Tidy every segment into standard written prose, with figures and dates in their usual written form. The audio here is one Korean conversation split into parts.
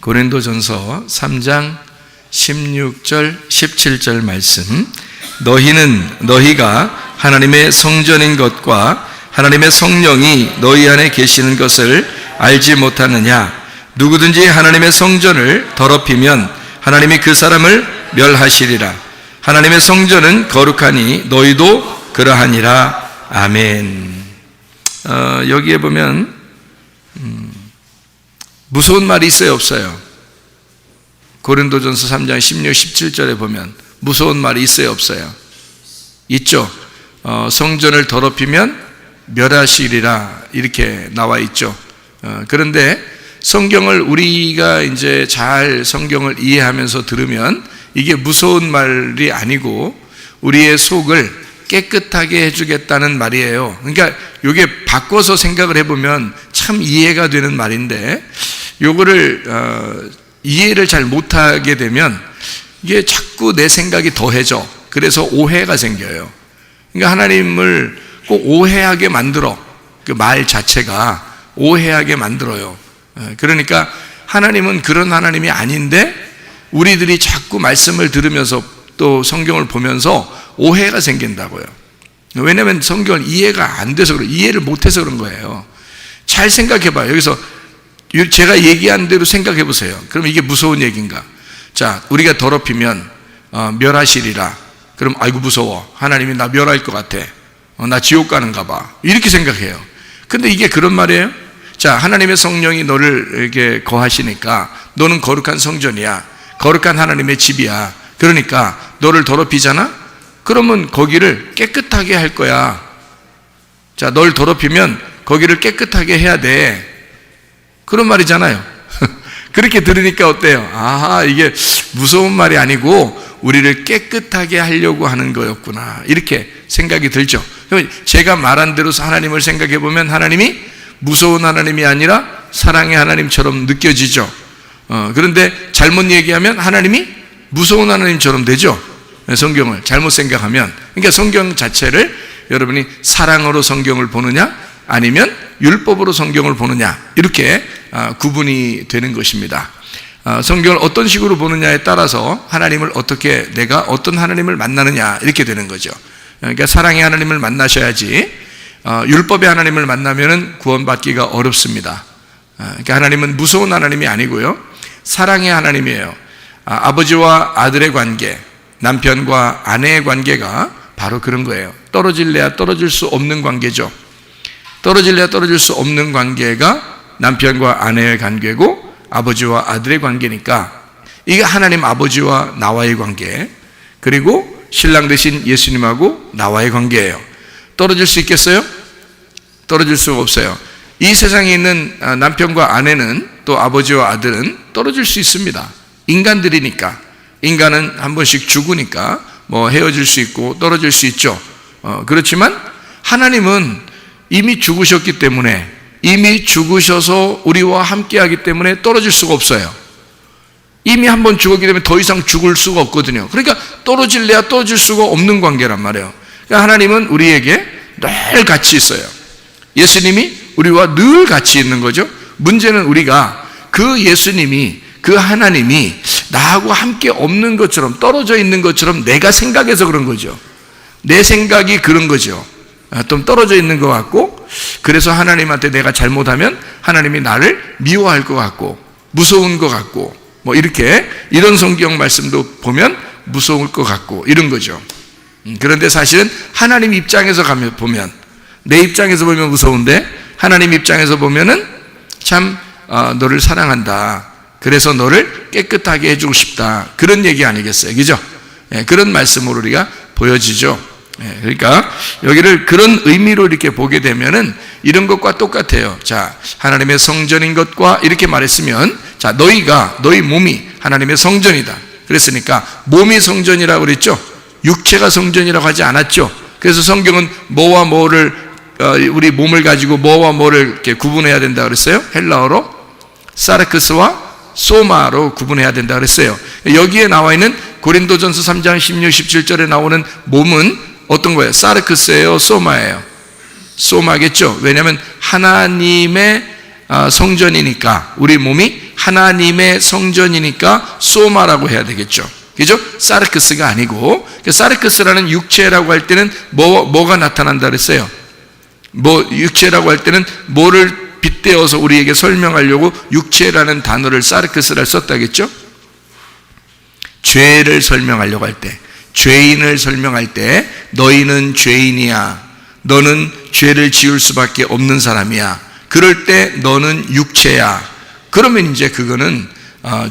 고린도전서 3장 16절 17절 말씀. 너희가 하나님의 성전인 것과 하나님의 성령이 너희 안에 계시는 것을 알지 못하느냐? 누구든지 하나님의 성전을 더럽히면 하나님이 그 사람을 멸하시리라. 하나님의 성전은 거룩하니 너희도 그러하니라. 아멘. 여기에 보면 무서운 말이 있어요, 없어요? 고린도전서 3장 16, 17절에 보면 무서운 말이 있어요, 없어요? 있죠. 성전을 더럽히면 멸하시리라 이렇게 나와 있죠. 그런데 성경을 우리가 이제 잘 성경을 이해하면서 들으면 이게 무서운 말이 아니고 우리의 속을 깨끗하게 해주겠다는 말이에요. 그러니까 이게 바꿔서 생각을 해보면 참 이해가 되는 말인데, 요거를 이해를 잘 못하게 되면 이게 자꾸 내 생각이 더해져. 그래서 오해가 생겨요. 그러니까 하나님을 꼭 오해하게 만들어. 그 말 자체가 오해하게 만들어요. 그러니까 하나님은 그런 하나님이 아닌데 우리들이 자꾸 말씀을 들으면서 또 성경을 보면서 오해가 생긴다고요. 왜냐하면 성경을 이해가 안 돼서 그래요. 이해를 못해서 그런 거예요. 잘 생각해봐요. 여기서 제가 얘기한 대로 생각해 보세요. 그럼 이게 무서운 얘기인가? 자, 우리가 더럽히면 멸하시리라. 그럼 아이고 무서워. 하나님이 나 멸할 것 같아. 나 지옥 가는가 봐. 이렇게 생각해요. 근데 이게 그런 말이에요? 자, 하나님의 성령이 너를 이렇게 거하시니까 너는 거룩한 성전이야. 거룩한 하나님의 집이야. 그러니까 너를 더럽히잖아? 그러면 거기를 깨끗하게 할 거야. 자, 널 더럽히면 거기를 깨끗하게 해야 돼. 그런 말이잖아요. 그렇게 들으니까 어때요? 아하, 이게 무서운 말이 아니고 우리를 깨끗하게 하려고 하는 거였구나. 이렇게 생각이 들죠. 제가 말한 대로 하나님을 생각해 보면 하나님이 무서운 하나님이 아니라 사랑의 하나님처럼 느껴지죠. 그런데 잘못 얘기하면 하나님이 무서운 하나님처럼 되죠. 성경을 잘못 생각하면. 그러니까 성경 자체를 여러분이 사랑으로 성경을 보느냐 아니면 율법으로 성경을 보느냐 이렇게 구분이 되는 것입니다. 성경을 어떤 식으로 보느냐에 따라서 하나님을 어떻게, 내가 어떤 하나님을 만나느냐 이렇게 되는 거죠. 그러니까 사랑의 하나님을 만나셔야지 율법의 하나님을 만나면은 구원받기가 어렵습니다. 그러니까 하나님은 무서운 하나님이 아니고요, 사랑의 하나님이에요. 아버지와 아들의 관계, 남편과 아내의 관계가 바로 그런 거예요. 떨어질래야 떨어질 수 없는 관계죠. 떨어질래야 떨어질 수 없는 관계가 남편과 아내의 관계고 아버지와 아들의 관계니까 이게 하나님 아버지와 나와의 관계, 그리고 신랑 되신 예수님하고 나와의 관계예요. 떨어질 수 있겠어요? 떨어질 수가 없어요. 이 세상에 있는 남편과 아내는 또 아버지와 아들은 떨어질 수 있습니다. 인간들이니까. 인간은 한 번씩 죽으니까 뭐 헤어질 수 있고 떨어질 수 있죠. 그렇지만 하나님은 이미 죽으셨기 때문에, 이미 죽으셔서 우리와 함께하기 때문에 떨어질 수가 없어요. 이미 한번 죽었기 때문에 더 이상 죽을 수가 없거든요. 그러니까 떨어질래야 떨어질 수가 없는 관계란 말이에요. 그러니까 하나님은 우리에게 늘 같이 있어요. 예수님이 우리와 늘 같이 있는 거죠. 문제는 우리가 그 예수님이, 그 하나님이 나하고 함께 없는 것처럼, 떨어져 있는 것처럼 내가 생각해서 그런 거죠. 내 생각이 그런 거죠. 좀 떨어져 있는 것 같고, 그래서 하나님한테 내가 잘못하면 하나님이 나를 미워할 것 같고 무서운 것 같고, 뭐 이렇게, 이런 성경 말씀도 보면 무서울 것 같고 이런 거죠. 그런데 사실은 하나님 입장에서 보면, 내 입장에서 보면 무서운데 하나님 입장에서 보면은 참 너를 사랑한다, 그래서 너를 깨끗하게 해주고 싶다, 그런 얘기 아니겠어요? 그죠? 그런 말씀으로 우리가 보여지죠. 그러니까 여기를 그런 의미로 이렇게 보게 되면은 이런 것과 똑같아요. 자, 하나님의 성전인 것과 이렇게 말했으면, 자, 너희 몸이 하나님의 성전이다. 그랬으니까 몸이 성전이라고 그랬죠. 육체가 성전이라고 하지 않았죠. 그래서 성경은 뭐와 뭐를, 우리 몸을 가지고 뭐와 뭐를 이렇게 구분해야 된다 그랬어요. 헬라어로 사르크스와 소마로 구분해야 된다 그랬어요. 여기에 나와 있는 고린도전서 3장 16, 17절에 나오는 몸은 어떤 거예요? 사르크스예요? 소마예요? 소마겠죠. 왜냐하면 하나님의 성전이니까, 우리 몸이 하나님의 성전이니까 소마라고 해야 되겠죠. 그죠? 사르크스가 아니고, 사르크스라는 육체라고 할 때는 뭐가 나타난다 그랬어요? 육체라고 할 때는 뭐를 빗대어서 우리에게 설명하려고 육체라는 단어를 사르크스를 썼다겠죠? 죄를 설명하려고 할 때, 죄인을 설명할 때, 너희는 죄인이야, 너는 죄를 지을 수밖에 없는 사람이야, 그럴 때 너는 육체야, 그러면 이제 그거는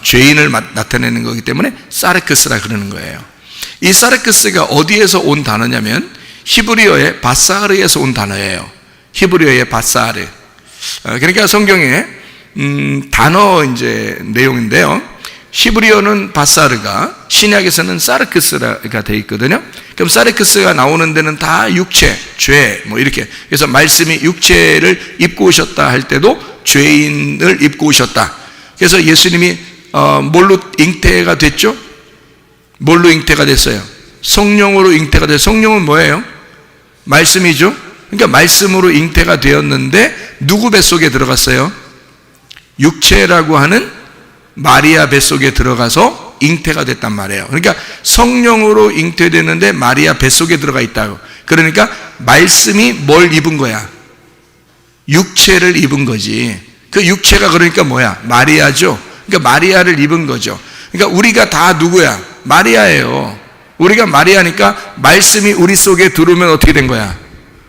죄인을 나타내는 거기 때문에 사르크스라 그러는 거예요. 이 사르크스가 어디에서 온 단어냐면 히브리어의 바사르에서 온 단어예요. 히브리어의 바사르. 그러니까 성경에 단어 이제 내용인데요. 히브리어는 바사르가, 신약에서는 사르크스가 되어 있거든요. 그럼 사르크스가 나오는 데는 다 육체, 죄, 뭐 이렇게. 그래서 말씀이 육체를 입고 오셨다 할 때도 죄인을 입고 오셨다. 그래서 예수님이 뭘로 잉태가 됐죠? 뭘로 잉태가 됐어요? 성령으로 잉태가 됐어요. 성령은 뭐예요? 말씀이죠. 그러니까 말씀으로 잉태가 되었는데 누구 뱃속에 들어갔어요? 육체라고 하는 마리아 뱃속에 들어가서 잉태가 됐단 말이에요. 그러니까 성령으로 잉태됐는데 마리아 뱃속에 들어가 있다고. 그러니까 말씀이 뭘 입은 거야? 육체를 입은 거지. 그 육체가 그러니까 뭐야? 마리아죠. 그러니까 마리아를 입은 거죠. 그러니까 우리가 다 누구야? 마리아예요. 우리가 마리아니까 말씀이 우리 속에 들어오면 어떻게 된 거야?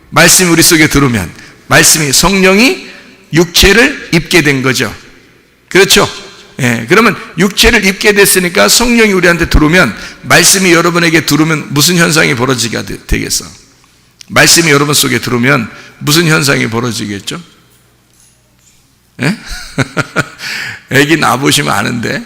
말씀이 우리 속에 들어오면, 말씀이, 성령이 육체를 입게 된 거죠. 그렇죠? 예, 그러면 육체를 입게 됐으니까 성령이 우리한테 들어오면, 말씀이 여러분에게 들어오면 무슨 현상이 벌어지게 되겠어? 말씀이 여러분 속에 들어오면 무슨 현상이 벌어지겠죠? 예? 애기 낳아보시면 아는데,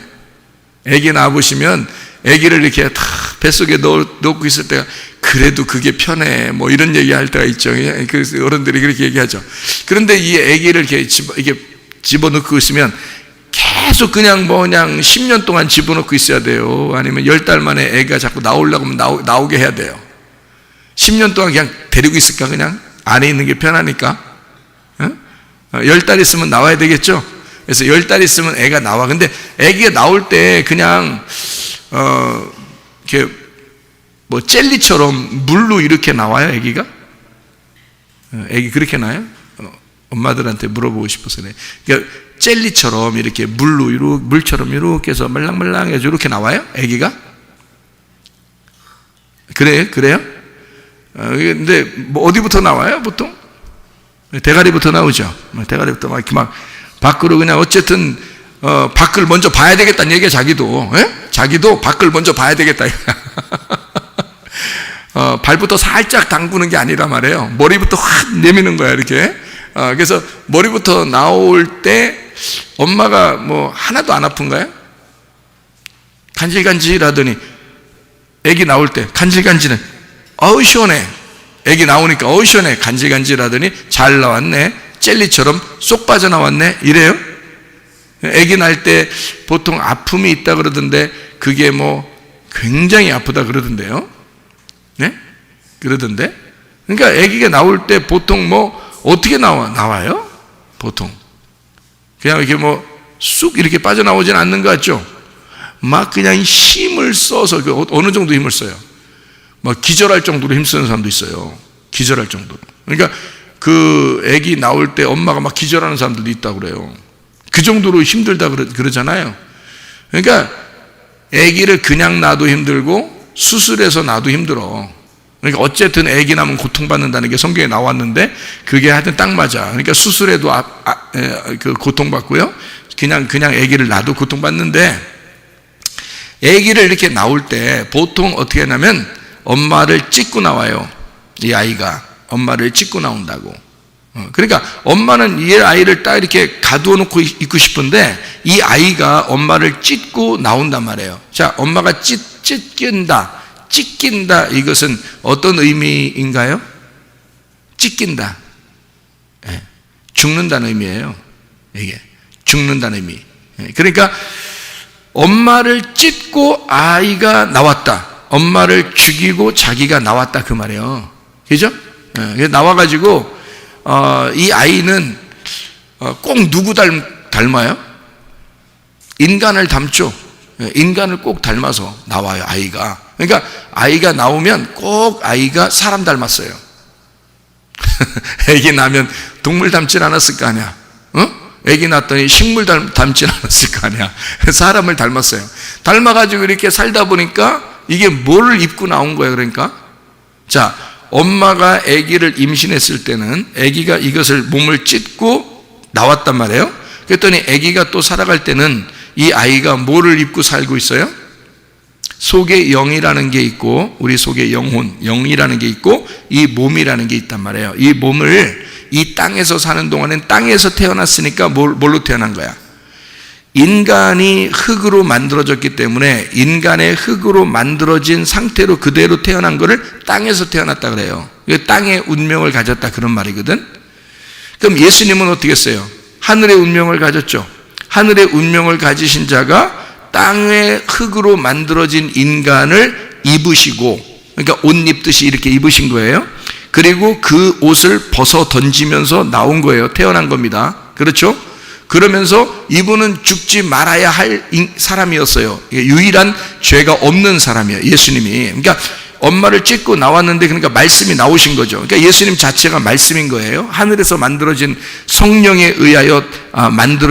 애기 낳아보시면 애기를 이렇게 다 뱃속에 넣고 있을 때가 그래도 그게 편해, 뭐 이런 얘기 할 때가 있죠. 그래서 어른들이 그렇게 얘기하죠. 그런데 이 애기를 이렇게 집어넣고 있으면 계속 그냥 10년 동안 집어넣고 있어야 돼요. 아니면 10달 만에 애가 자꾸 나오려고 하면 나오게 해야 돼요. 10년 동안 그냥 데리고 있을까? 그냥 안에 있는 게 편하니까. 10달 있으면 나와야 되겠죠? 그래서 10달 있으면 애가 나와. 근데 애기가 나올 때 그냥 이렇게 젤리처럼 물로 이렇게 나와요, 애기가? 애기 그렇게 나요? 엄마들한테 물어보고 싶어서 그래. 그러니까 젤리처럼 이렇게 물처럼 이렇게 해서 말랑말랑해서 이렇게 나와요, 애기가? 그래요? 근데 어디부터 나와요, 보통? 대가리부터 나오죠. 대가리부터 막 밖으로 그냥 어쨌든 밖을 먼저 봐야 되겠다는 얘기야, 자기도. 자기도 밖을 먼저 봐야 되겠다. 발부터 살짝 담그는 게 아니라 말이에요. 머리부터 확 내미는 거야, 이렇게. 그래서 머리부터 나올 때 엄마가 하나도 안 아픈가요? 간질간질하더니 애기 나올 때 간질간질해. 어우 시원해. 애기 나오니까 어우 시원해. 간질간질하더니 잘 나왔네. 젤리처럼 쏙 빠져나왔네. 이래요? 애기 날 때 보통 아픔이 있다 그러던데 그게 굉장히 아프다 그러던데요. 네? 그러던데. 그러니까 애기가 나올 때 보통 어떻게 나와요? 보통 그냥 이렇게 쑥 이렇게 빠져나오진 않는 것 같죠? 막 그냥 힘을 써서 어느 정도 힘을 써요. 막 기절할 정도로 힘쓰는 사람도 있어요. 기절할 정도로. 그러니까 그 애기 나올 때 엄마가 막 기절하는 사람들도 있다고 그래요. 그 정도로 힘들다 그러잖아요. 그러니까 애기를 그냥 놔도 힘들고 수술해서 놔도 힘들어. 그러니까 어쨌든 애기 낳으면 고통받는다는 게 성경에 나왔는데 그게 하여튼 딱 맞아. 그러니까 수술해도 고통받고요. 그냥 애기를 낳아도 고통받는데, 애기를 이렇게 나올 때 보통 어떻게 하냐면 엄마를 찢고 나와요. 이 아이가 엄마를 찢고 나온다고. 그러니까 엄마는 이 아이를 딱 이렇게 가두어 놓고 있고 싶은데 이 아이가 엄마를 찢고 나온단 말이에요. 자, 엄마가 찢긴다, 이것은 어떤 의미인가요? 찢긴다. 네. 죽는다는 의미예요. 이게 죽는다는 의미. 네. 그러니까 엄마를 찢고 아이가 나왔다. 엄마를 죽이고 자기가 나왔다, 그 말이에요. 그죠? 네. 나와가지고 이 아이는 꼭 누구 닮아요? 인간을 닮죠. 인간을 꼭 닮아서 나와요, 아이가. 그러니까 아이가 나오면 꼭 아이가 사람 닮았어요. 애기 나면 동물 닮진 않았을 거 아니야. 애기 낳았더니 식물 닮진 않았을 거 아니야. 사람을 닮았어요. 닮아가지고 이렇게 살다 보니까 이게 뭐를 입고 나온 거예요. 그러니까 자, 엄마가 아기를 임신했을 때는 아기가 이것을 몸을 찢고 나왔단 말이에요. 그랬더니 아기가 또 살아갈 때는 이 아이가 뭐를 입고 살고 있어요? 속에 영이라는 게 있고, 우리 속에 영혼, 영이라는 게 있고, 이 몸이라는 게 있단 말이에요. 이 몸을 이 땅에서 사는 동안엔 땅에서 태어났으니까 뭘로 태어난 거야? 인간이 흙으로 만들어졌기 때문에 인간의 흙으로 만들어진 상태로 그대로 태어난 거를 땅에서 태어났다 그래요. 땅의 운명을 가졌다 그런 말이거든. 그럼 예수님은 어떻게 했어요? 하늘의 운명을 가졌죠. 하늘의 운명을 가지신 자가 땅의 흙으로 만들어진 인간을 입으시고, 그러니까 옷 입듯이 이렇게 입으신 거예요. 그리고 그 옷을 벗어 던지면서 나온 거예요. 태어난 겁니다. 그렇죠? 그러면서 이분은 죽지 말아야 할 사람이었어요. 유일한 죄가 없는 사람이에요, 예수님이. 그러니까 엄마를 찢고 나왔는데, 그러니까 말씀이 나오신 거죠. 그러니까 예수님 자체가 말씀인 거예요. 하늘에서 만들어진 성령에 의하여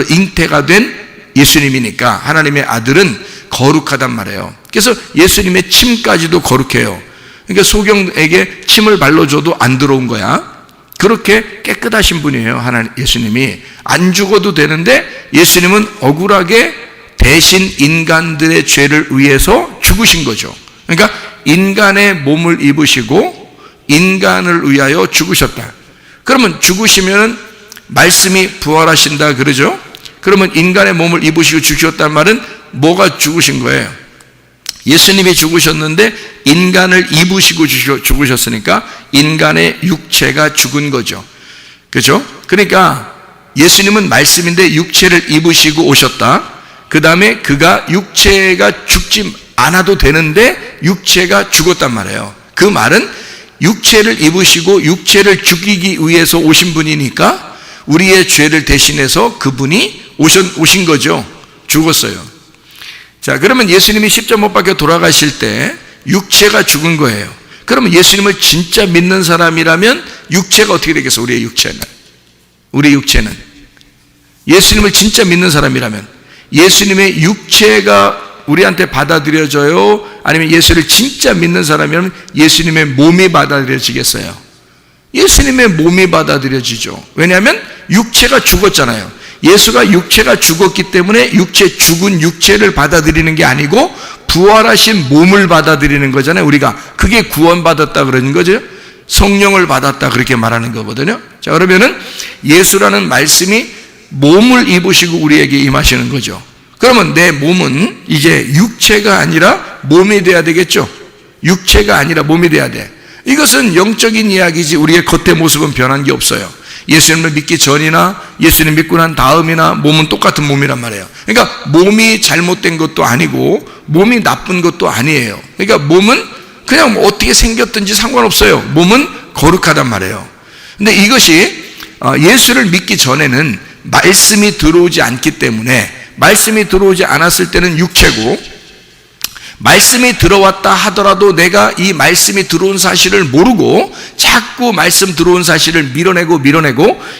잉태가 된 예수님이니까 하나님의 아들은 거룩하단 말이에요. 그래서 예수님의 침까지도 거룩해요. 그러니까 소경에게 침을 발라줘도 안 들어온 거야. 그렇게 깨끗하신 분이에요. 하나님 예수님이. 안 죽어도 되는데 예수님은 억울하게 대신 인간들의 죄를 위해서 죽으신 거죠. 그러니까 인간의 몸을 입으시고 인간을 위하여 죽으셨다. 그러면 죽으시면 말씀이 부활하신다 그러죠. 그러면 인간의 몸을 입으시고 죽으셨단 말은 뭐가 죽으신 거예요? 예수님이 죽으셨는데 인간을 입으시고 죽으셨으니까 인간의 육체가 죽은 거죠. 그렇죠? 그러니까 예수님은 말씀인데 육체를 입으시고 오셨다. 그 다음에 그가 육체가 죽지 않아도 되는데 육체가 죽었단 말이에요. 그 말은 육체를 입으시고 육체를 죽이기 위해서 오신 분이니까 우리의 죄를 대신해서 그분이 오신 거죠. 죽었어요. 자, 그러면 예수님이 십자가 못 박혀 돌아가실 때 육체가 죽은 거예요. 그러면 예수님을 진짜 믿는 사람이라면 육체가 어떻게 되겠어? 우리 육체는 예수님을 진짜 믿는 사람이라면 예수님의 육체가 우리한테 받아들여져요? 아니면 예수를 진짜 믿는 사람이라면 예수님의 몸이 받아들여지겠어요? 예수님의 몸이 받아들여지죠. 왜냐하면 육체가 죽었잖아요. 예수가 육체가 죽었기 때문에 죽은 육체를 받아들이는 게 아니고 부활하신 몸을 받아들이는 거잖아요. 우리가 그게 구원받았다 그러는 거죠. 성령을 받았다 그렇게 말하는 거거든요. 자, 그러면은 예수라는 말씀이 몸을 입으시고 우리에게 임하시는 거죠. 그러면 내 몸은 이제 육체가 아니라 몸이 돼야 되겠죠. 육체가 아니라 몸이 돼야 돼. 이것은 영적인 이야기지 우리의 겉의 모습은 변한 게 없어요. 예수님을 믿기 전이나 예수님 믿고 난 다음이나 몸은 똑같은 몸이란 말이에요. 그러니까 몸이 잘못된 것도 아니고 몸이 나쁜 것도 아니에요. 그러니까 몸은 그냥 어떻게 생겼든지 상관없어요. 몸은 거룩하단 말이에요. 근데 이것이 예수를 믿기 전에는 말씀이 들어오지 않기 때문에, 말씀이 들어오지 않았을 때는 육체고, 말씀이 들어왔다 하더라도 내가 이 말씀이 들어온 사실을 모르고 자꾸 말씀 들어온 사실을 밀어내고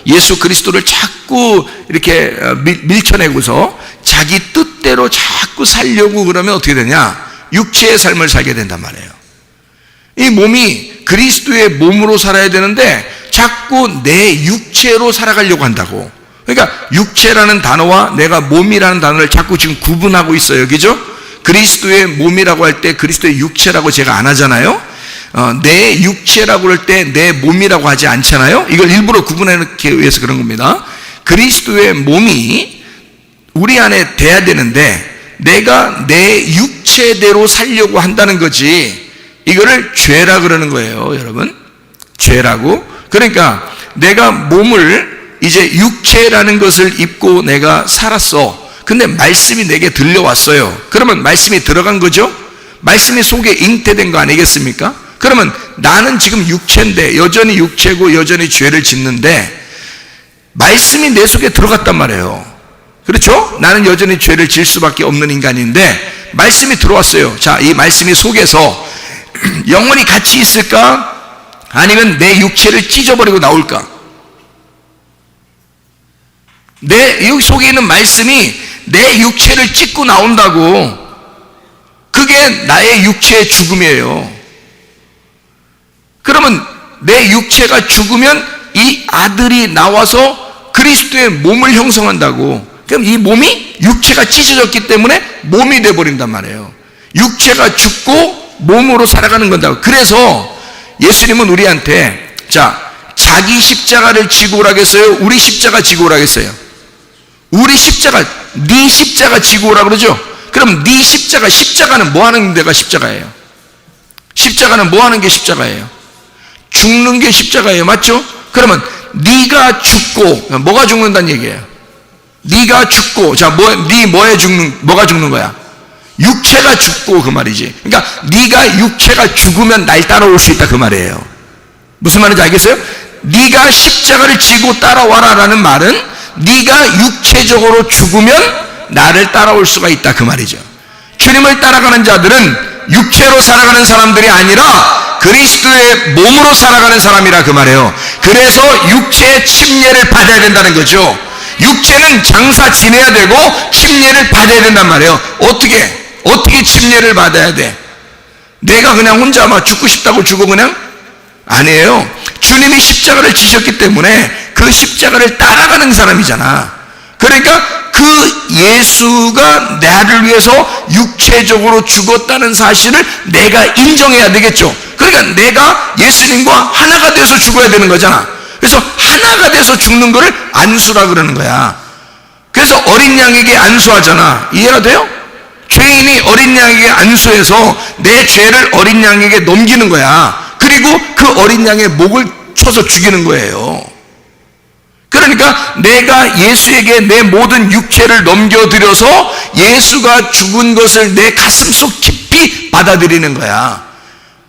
예수 그리스도를 자꾸 이렇게 밀쳐내고서 자기 뜻대로 자꾸 살려고 그러면 어떻게 되냐? 육체의 삶을 살게 된단 말이에요. 이 몸이 그리스도의 몸으로 살아야 되는데 자꾸 내 육체로 살아가려고 한다고. 그러니까 육체라는 단어와 내가 몸이라는 단어를 자꾸 지금 구분하고 있어요. 그죠? 그리스도의 몸이라고 할 때 그리스도의 육체라고 제가 안 하잖아요. 내 육체라고 할 때 내 몸이라고 하지 않잖아요. 이걸 일부러 구분하기 위해서 그런 겁니다. 그리스도의 몸이 우리 안에 돼야 되는데 내가 내 육체대로 살려고 한다는 거지. 이거를 죄라 그러는 거예요, 여러분. 죄라고. 그러니까 내가 몸을 이제 육체라는 것을 입고 내가 살았어. 근데 말씀이 내게 들려왔어요. 그러면 말씀이 들어간 거죠? 말씀이 속에 잉태된 거 아니겠습니까? 그러면 나는 지금 육체인데, 여전히 육체고 여전히 죄를 짓는데 말씀이 내 속에 들어갔단 말이에요. 그렇죠? 나는 여전히 죄를 질 수밖에 없는 인간인데 말씀이 들어왔어요. 자, 이 말씀이 속에서 영원히 같이 있을까? 아니면 내 육체를 찢어버리고 나올까? 내 여기 속에 있는 말씀이 내 육체를 찢고 나온다고. 그게 나의 육체의 죽음이에요. 그러면 내 육체가 죽으면 이 아들이 나와서 그리스도의 몸을 형성한다고. 그럼 이 몸이 육체가 찢어졌기 때문에 몸이 되어버린단 말이에요. 육체가 죽고 몸으로 살아가는 건다고. 그래서 예수님은 우리한테 자, 자기 십자가를 지고 오라겠어요? 우리 십자가 지고 오라겠어요? 우리 십자가, 네 십자가 지고 오라 그러죠? 그럼 네 십자가, 십자가는 뭐 하는 데가 십자가예요? 십자가는 뭐 하는 게 십자가예요? 죽는 게 십자가예요. 맞죠? 그러면 네가 죽고, 뭐가 죽는다는 얘기예요? 네가 죽고, 자, 뭐가 죽는 거야? 육체가 죽고, 그 말이지. 그러니까 네가 육체가 죽으면 날 따라올 수 있다, 그 말이에요. 무슨 말인지 알겠어요? 네가 십자가를 지고 따라와라라는 말은 네가 육체적으로 죽으면 나를 따라올 수가 있다, 그 말이죠. 주님을 따라가는 자들은 육체로 살아가는 사람들이 아니라 그리스도의 몸으로 살아가는 사람이라, 그 말이에요. 그래서 육체의 침례를 받아야 된다는 거죠. 육체는 장사 지내야 되고 침례를 받아야 된단 말이에요. 어떻게 침례를 받아야 돼? 내가 그냥 혼자 막 죽고 싶다고 죽어 그냥? 아니에요. 주님이 십자가를 지셨기 때문에 그 십자가를 따라가는 사람이잖아. 그러니까 그 예수가 나를 위해서 육체적으로 죽었다는 사실을 내가 인정해야 되겠죠. 그러니까 내가 예수님과 하나가 돼서 죽어야 되는 거잖아. 그래서 하나가 돼서 죽는 거를 안수라 그러는 거야. 그래서 어린 양에게 안수하잖아. 이해가 돼요? 죄인이 어린 양에게 안수해서 내 죄를 어린 양에게 넘기는 거야. 그리고 그 어린 양의 목을 쳐서 죽이는 거예요. 그러니까 내가 예수에게 내 모든 육체를 넘겨드려서 예수가 죽은 것을 내 가슴속 깊이 받아들이는 거야.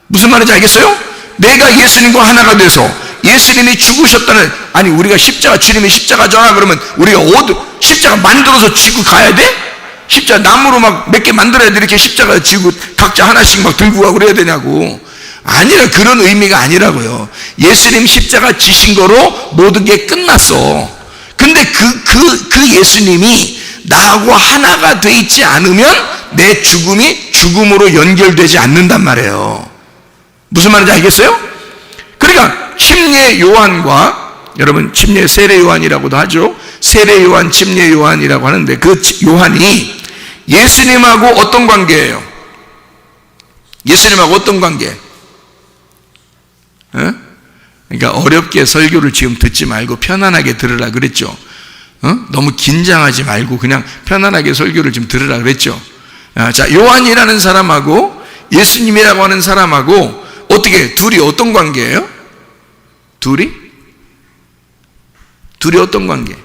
무슨 말인지 알겠어요? 내가 예수님과 하나가 돼서 예수님이 죽으셨다는, 아니 우리가 십자가, 주님이 십자가잖아 그러면 우리가 십자가 만들어서 지고 가야 돼? 십자가 나무로 막 몇 개 만들어야 돼? 이렇게 십자가 지고 각자 하나씩 막 들고 가고 그래야 되냐고. 아니라, 그런 의미가 아니라고요. 예수님 십자가 지신 거로 모든 게 끝났어. 근데 그 예수님이 나하고 하나가 돼 있지 않으면 내 죽음이 죽음으로 연결되지 않는단 말이에요. 무슨 말인지 알겠어요? 그러니까 침례 요한과, 여러분 침례 세례 요한이라고도 하죠. 세례 요한, 침례 요한이라고 하는데 그 요한이 예수님하고 어떤 관계예요? 예수님하고 어떤 관계? 그러니까 어렵게 설교를 지금 듣지 말고 편안하게 들으라 그랬죠. 너무 긴장하지 말고 그냥 편안하게 설교를 좀 들으라 그랬죠. 자, 요한이라는 사람하고 예수님이라고 하는 사람하고 어떻게, 둘이 어떤 관계예요? 둘이 어떤 관계?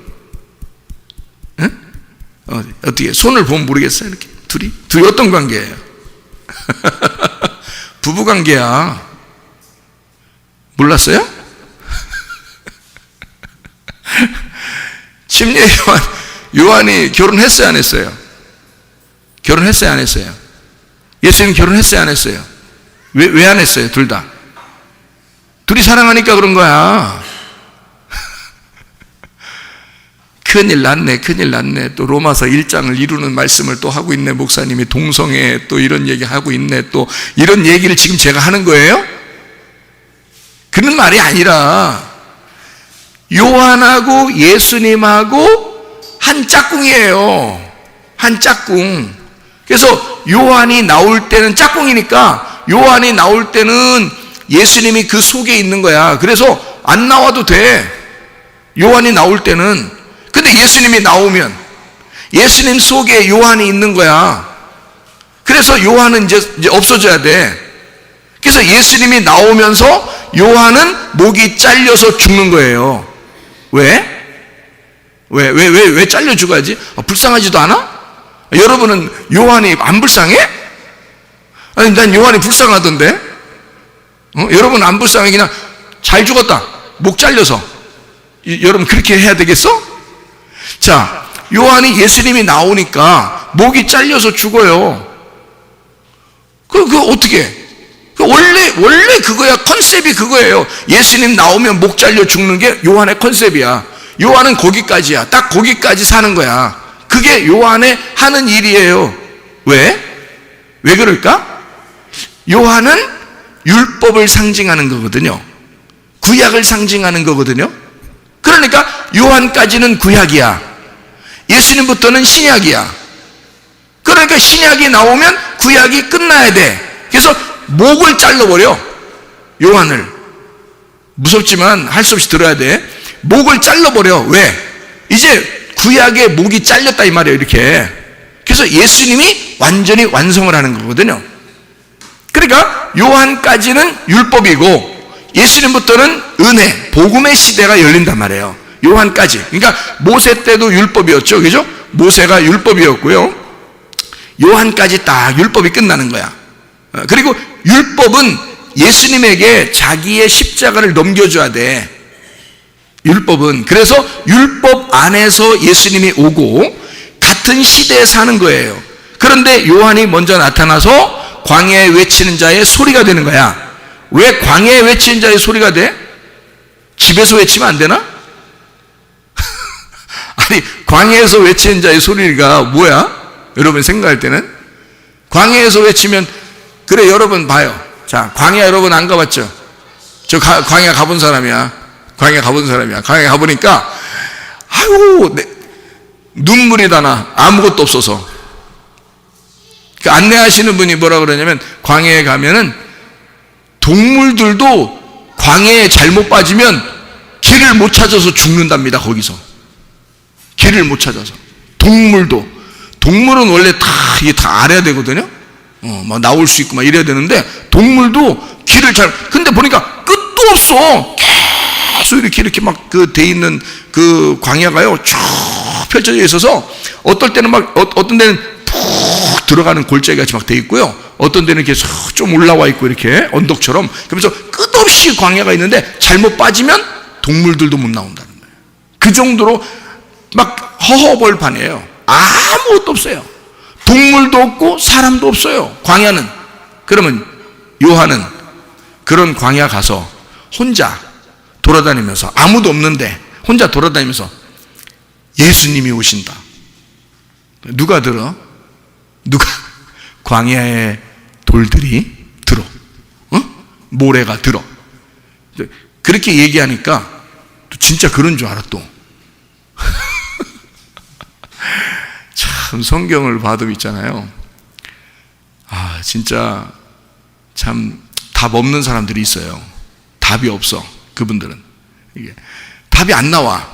어떻게, 손을 보면 모르겠어요. 이렇게 둘이 어떤 관계예요? 부부 관계야. 몰랐어요? 침례 요한이 결혼했어요, 안 했어요? 결혼했어요, 안 했어요? 예수님 결혼했어요, 안 했어요? 왜 안 했어요, 둘 다? 둘이 사랑하니까 그런 거야. 큰일 났네. 또 로마서 1장을 이루는 말씀을 또 하고 있네. 목사님이 동성애 또 이런 얘기 하고 있네. 또 이런 얘기를 지금 제가 하는 거예요? 그런 말이 아니라 요한하고 예수님하고 한 짝꿍이에요. 한 짝꿍. 그래서 요한이 나올 때는 짝꿍이니까 요한이 나올 때는 예수님이 그 속에 있는 거야. 그래서 안 나와도 돼. 요한이 나올 때는. 근데 예수님이 나오면 예수님 속에 요한이 있는 거야. 그래서 요한은 이제 없어져야 돼. 그래서 예수님이 나오면서 요한은 목이 잘려서 죽는 거예요. 왜 잘려 죽어야지? 불쌍하지도 않아? 여러분은 요한이 안 불쌍해? 아니, 난 요한이 불쌍하던데? 여러분 안 불쌍해? 그냥 잘 죽었다. 목 잘려서. 여러분 그렇게 해야 되겠어? 자, 요한이 예수님이 나오니까 목이 잘려서 죽어요. 그거 어떻게? 원래 그거야. 컨셉이 그거예요. 예수님 나오면 목 잘려 죽는 게 요한의 컨셉이야. 요한은 거기까지야. 딱 거기까지 사는 거야. 그게 요한의 하는 일이에요. 왜 그럴까? 요한은 율법을 상징하는 거거든요. 구약을 상징하는 거거든요. 그러니까 요한까지는 구약이야. 예수님부터는 신약이야. 그러니까 신약이 나오면 구약이 끝나야 돼. 그래서 목을 잘라버려. 요한을. 무섭지만 할 수 없이 들어야 돼. 목을 잘라버려. 왜? 이제 구약의 목이 잘렸다 이 말이에요. 이렇게. 그래서 예수님이 완전히 완성을 하는 거거든요. 그러니까 요한까지는 율법이고 예수님부터는 은혜, 복음의 시대가 열린단 말이에요. 요한까지. 그러니까 모세 때도 율법이었죠. 그죠? 모세가 율법이었고요. 요한까지 딱 율법이 끝나는 거야. 그리고 율법은 예수님에게 자기의 십자가를 넘겨줘야 돼. 율법은. 그래서 율법 안에서 예수님이 오고 같은 시대에 사는 거예요. 그런데 요한이 먼저 나타나서 광야에 외치는 자의 소리가 되는 거야. 왜 광야에 외치는 자의 소리가 돼? 집에서 외치면 안 되나? 아니, 광야에서 외치는 자의 소리가 뭐야? 여러분 생각할 때는? 광야에서 외치면, 그래, 여러분 봐요. 자, 광야 여러분 안 가봤죠? 저 광야 가본 사람이야. 광야 가보니까, 아유, 눈물이 나나. 아무것도 없어서. 그 안내하시는 분이 뭐라 그러냐면, 광야에 가면은 동물들도 광야에 잘못 빠지면 길을 못 찾아서 죽는답니다. 거기서 길을 못 찾아서. 동물은 원래 이게 다 알아야 되거든요. 막 나올 수 있고 막 이래야 되는데 동물도 길을 근데 보니까 끝도 없어. 계속 이렇게 막 돼 있는 그 광야가요 쭉 펼쳐져 있어서 어떨 때는 어떤 데는 푹 들어가는 골짜기 같이 막 돼 있고요. 어떤 데는 이렇게 좀 올라와 있고 이렇게 언덕처럼. 그러면서 끝없이 광야가 있는데 잘못 빠지면 동물들도 못 나온다는 거예요. 그 정도로 막 허허벌판이에요. 아무것도 없어요. 동물도 없고 사람도 없어요. 광야는. 그러면 요한은 그런 광야 가서 혼자 돌아다니면서 아무도 없는데 혼자 돌아다니면서 예수님이 오신다. 누가 들어? 광야의 돌들이 들어. 모래가 들어. 그렇게 얘기하니까 진짜 그런 줄 알아 또. 참 성경을 봐도 있잖아요. 아, 진짜 참 답 없는 사람들이 있어요. 답이 없어. 그분들은. 이게 답이 안 나와.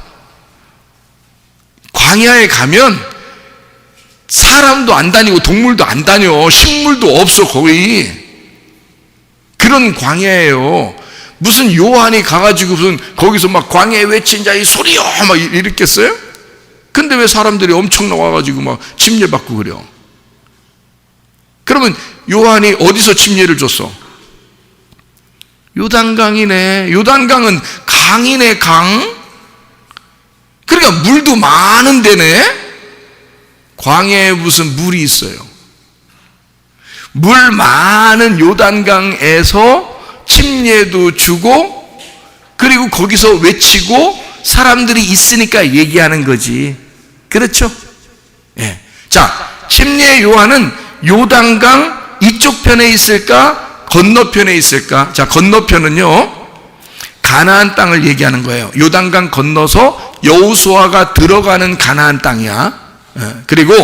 광야에 가면 사람도 안 다니고 동물도 안 다녀. 식물도 없어 거의. 그런 광야예요. 무슨 요한이 가가지고 무슨 거기서 막 광야에 외친 자의 소리요 막 이랬겠어요? 근데 왜 사람들이 엄청 나와가지고 막 침례받고 그래요? 그러면 요한이 어디서 침례를 줬어? 요단강이네. 요단강은 강이네, 강. 그러니까 물도 많은 데네. 광야에 무슨 물이 있어요? 물 많은 요단강에서 침례도 주고 그리고 거기서 외치고 사람들이 있으니까 얘기하는 거지. 그렇죠? 예. 자, 침례 요한은 요단강 이쪽 편에 있을까? 건너편에 있을까? 자, 건너편은요 가나안 땅을 얘기하는 거예요. 요단강 건너서 여호수아가 들어가는 가나안 땅이야. 그리고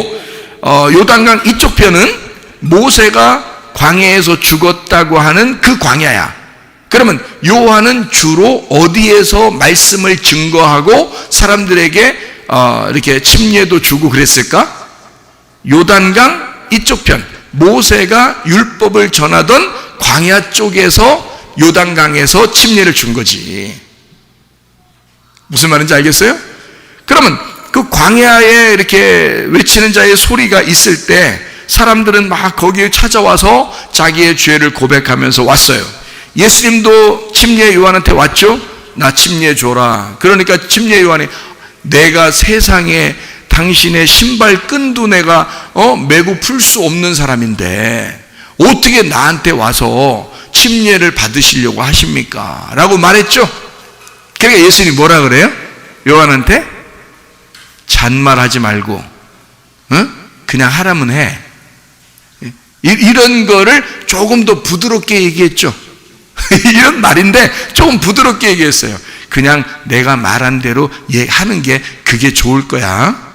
요단강 이쪽 편은 모세가 광야에서 죽었다고 하는 그 광야야. 그러면 요한은 주로 어디에서 말씀을 증거하고 사람들에게 이렇게 침례도 주고 그랬을까? 요단강 이쪽 편, 모세가 율법을 전하던 광야 쪽에서 요단강에서 침례를 준 거지. 무슨 말인지 알겠어요? 그러면 그 광야에 이렇게 외치는 자의 소리가 있을 때 사람들은 막 거기에 찾아와서 자기의 죄를 고백하면서 왔어요. 예수님도 침례 요한한테 왔죠? 나 침례 줘라. 그러니까 침례 요한이 내가 세상에 당신의 신발 끈도 내가 매고 풀 수 없는 사람인데 어떻게 나한테 와서 침례를 받으시려고 하십니까? 라고 말했죠. 그러니까 예수님이 뭐라 그래요? 요한한테 잔말하지 말고 그냥 하라면 해. 이런 거를 조금 더 부드럽게 얘기했죠. 이런 말인데 조금 부드럽게 얘기했어요. 그냥 내가 말한 대로 하는 게 그게 좋을 거야.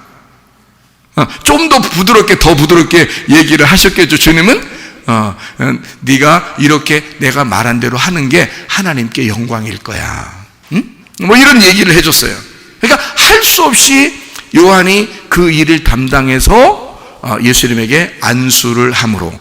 좀 더 부드럽게, 더 부드럽게 얘기를 하셨겠죠. 주님은 네가 이렇게 내가 말한 대로 하는 게 하나님께 영광일 거야. 뭐 이런 얘기를 해줬어요. 그러니까 할 수 없이 요한이 그 일을 담당해서 예수님에게 안수를 함으로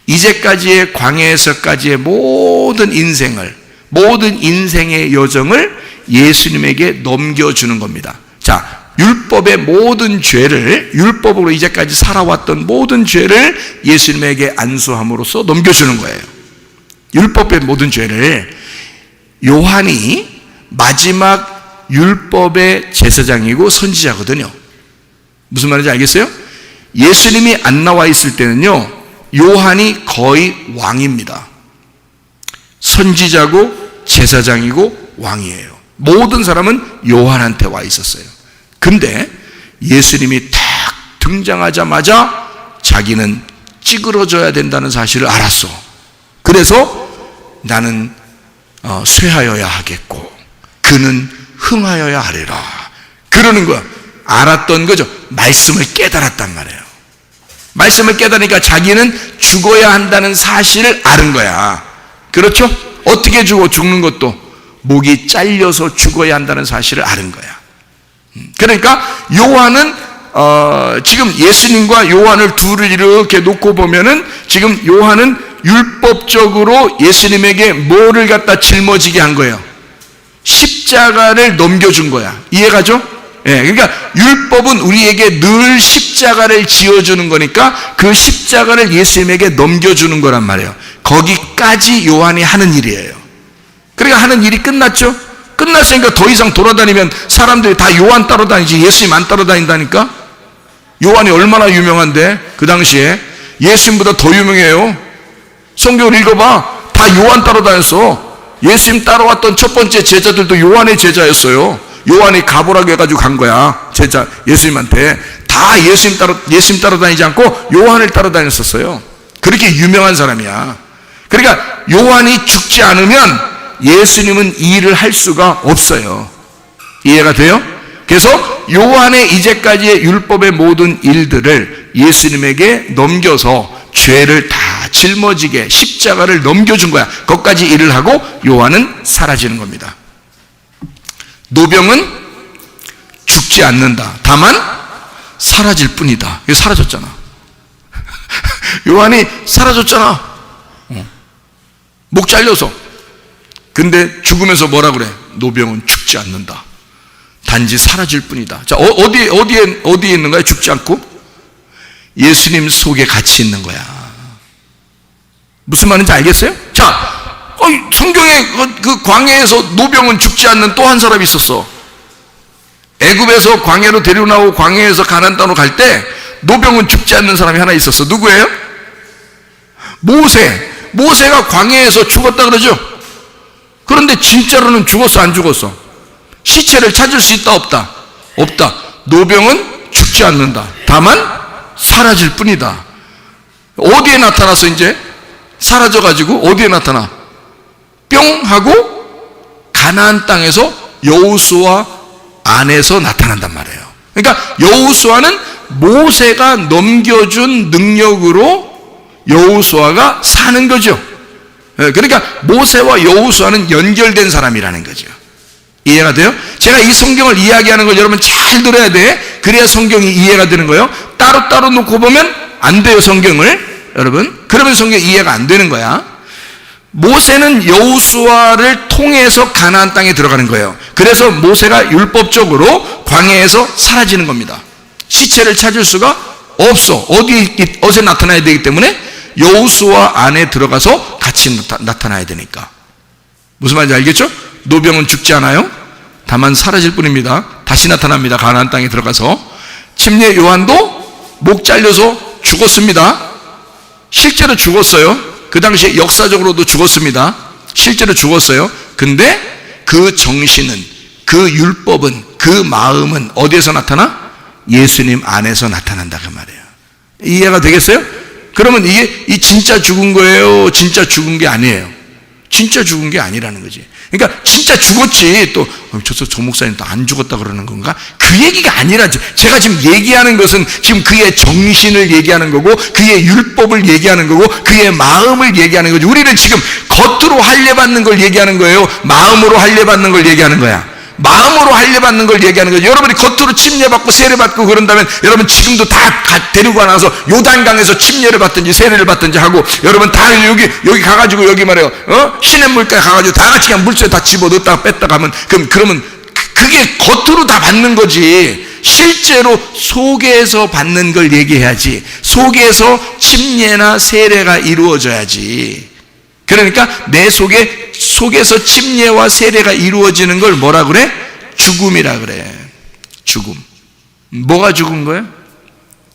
이제까지의 광야에서까지의 모든 인생의 여정을 예수님에게 넘겨주는 겁니다. 자, 율법의 모든 죄를, 율법으로 이제까지 살아왔던 모든 죄를 예수님에게 안수함으로써 넘겨주는 거예요. 율법의 모든 죄를. 요한이 마지막 율법의 제사장이고 선지자거든요. 무슨 말인지 알겠어요? 예수님이 안 나와 있을 때는요, 요한이 거의 왕입니다. 선지자고 제사장이고 왕이에요. 모든 사람은 요한한테 와 있었어요. 근데 예수님이 딱 등장하자마자 자기는 찌그러져야 된다는 사실을 알았어. 그래서 나는 쇠하여야 하겠고 그는 흥하여야 하리라. 그러는 거야. 알았던 거죠. 말씀을 깨달았단 말이에요. 말씀을 깨달으니까 자기는 죽어야 한다는 사실을 알은 거야. 그렇죠? 어떻게 죽는 것도 목이 잘려서 죽어야 한다는 사실을 알은 거야. 그러니까 요한은 지금 예수님과 요한을 둘을 이렇게 놓고 보면은 지금 요한은 율법적으로 예수님에게 뭐를 갖다 짊어지게 한 거예요? 십자가를 넘겨준 거야. 이해가죠? 예, 그러니까 율법은 우리에게 늘 십자가를 지어주는 거니까 그 십자가를 예수님에게 넘겨주는 거란 말이에요. 거기까지 요한이 하는 일이에요. 그러니까 하는 일이 끝났죠? 끝났으니까 더 이상 돌아다니면 사람들이 다 요한 따라다니지 예수님 안 따라다닌다니까? 요한이 얼마나 유명한데 그 당시에 예수님보다 더 유명해요. 성경을 읽어봐. 다 요한 따라다녔어. 예수님 따라왔던 첫 번째 제자들도 요한의 제자였어요. 요한이 가보라고 해가지고 간 거야. 제자 예수님한테. 다 예수님 따라다니지 않고 요한을 따라다녔었어요. 그렇게 유명한 사람이야. 그러니까 요한이 죽지 않으면 예수님은 이 일을 할 수가 없어요. 이해가 돼요? 그래서 요한의 이제까지의 율법의 모든 일들을 예수님에게 넘겨서 죄를 다 짊어지게 십자가를 넘겨준 거야. 거기까지 일을 하고 요한은 사라지는 겁니다. 노병은 죽지 않는다. 다만 사라질 뿐이다. 이게 사라졌잖아. 요한이 사라졌잖아. 목 잘려서. 근데 죽으면서 뭐라 그래? 노병은 죽지 않는다. 단지 사라질 뿐이다. 자, 어디에 있는 거야? 죽지 않고? 예수님 속에 같이 있는 거야. 무슨 말인지 알겠어요? 자, 성경에 그 광야에서 노병은 죽지 않는 또 한 사람이 있었어. 애굽에서 광야로 데려나오고 광야에서 가나안 땅으로 갈 때 노병은 죽지 않는 사람이 하나 있었어. 누구예요? 모세가 광야에서 죽었다 그러죠? 그런데 진짜로는 죽었어, 안 죽었어? 시체를 찾을 수 있다, 없다? 없다. 노병은 죽지 않는다. 다만 사라질 뿐이다. 어디에 나타났어? 이제 사라져가지고 어디에 나타나? 뿅 하고 가나안 땅에서 여호수아 안에서 나타난단 말이에요. 그러니까 여호수아는 모세가 넘겨준 능력으로 여호수아가 사는 거죠. 그러니까 모세와 여호수아는 연결된 사람이라는 거죠. 이해가 돼요? 제가 이 성경을 이야기하는 걸 여러분 잘 들어야 돼. 그래야 성경이 이해가 되는 거예요. 따로따로 놓고 보면 안 돼요, 성경을. 여러분, 그러면 성경이 이해가 안 되는 거야. 모세는 여호수아를 통해서 가나안 땅에 들어가는 거예요. 그래서 모세가 율법적으로 광야에서 사라지는 겁니다. 시체를 찾을 수가 없어. 어디에 나타나야 되기 때문에 여호수아 안에 들어가서 같이 나타나야 되니까. 무슨 말인지 알겠죠? 노병은 죽지 않아요? 다만 사라질 뿐입니다. 다시 나타납니다. 가나안 땅에 들어가서. 침례 요한도 목 잘려서 죽었습니다. 실제로 죽었어요. 그 당시에 역사적으로도 죽었습니다. 실제로 죽었어요. 근데 그 정신은, 그 율법은, 그 마음은 어디에서 나타나? 예수님 안에서 나타난다 그 말이에요. 이해가 되겠어요? 그러면 이게 이 진짜 죽은 거예요? 진짜 죽은 게 아니에요. 진짜 죽은 게 아니라는 거지. 그러니까 진짜 죽었지. 또 저 목사님 또 안 죽었다 그러는 건가? 그 얘기가 아니라, 제가 지금 얘기하는 것은 지금 그의 정신을 얘기하는 거고, 그의 율법을 얘기하는 거고, 그의 마음을 얘기하는 거죠. 우리는 지금 겉으로 할례받는 걸 얘기하는 거예요? 마음으로 할례받는 걸 얘기하는 거야? 마음으로 할례받는 걸 얘기하는 거죠. 여러분이 겉으로 침례받고 세례받고 그런다면 여러분 지금도 다 데리고 나서 요단강에서 침례를 받든지 세례를 받든지 하고, 여러분 다 여기 가가지고 여기 말해요, 시냇 물가에 가가지고 다 같이 그냥 물속에 다 집어넣었다가 뺐다가 하면, 그러면 그게 겉으로 다 받는 거지. 실제로 속에서 받는 걸 얘기해야지. 속에서 침례나 세례가 이루어져야지. 그러니까 내 속에서 침례와 세례가 이루어지는 걸 뭐라 그래? 죽음이라 그래. 죽음. 뭐가 죽은 거야?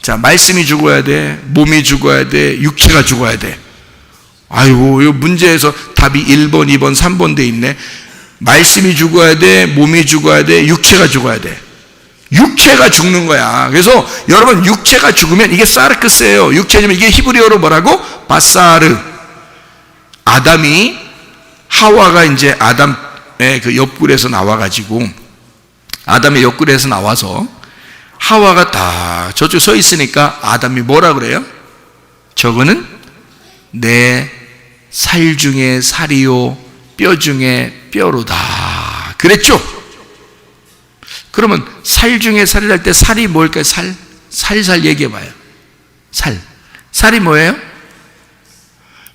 자, 말씀이 죽어야 돼. 몸이 죽어야 돼. 육체가 죽어야 돼. 아이고, 이 문제에서 답이 1번, 2번, 3번 돼 있네. 말씀이 죽어야 돼. 몸이 죽어야 돼. 육체가 죽어야 돼. 육체가 죽는 거야. 그래서 여러분, 육체가 죽으면 이게 사르크스예요. 육체지만 이게 히브리어로 뭐라고? 바사르. 아담이, 하와가 이제 아담의 그 옆구리에서 나와가지고, 아담의 옆구리에서 나와서 하와가 다 저쪽 서 있으니까 아담이 뭐라 그래요? 저거는 내 살 중에 살이요 뼈 중에 뼈로다 그랬죠? 그러면 살 중에 살이 할 때 살이 뭘까요? 살살 얘기해봐요. 살이 뭐예요?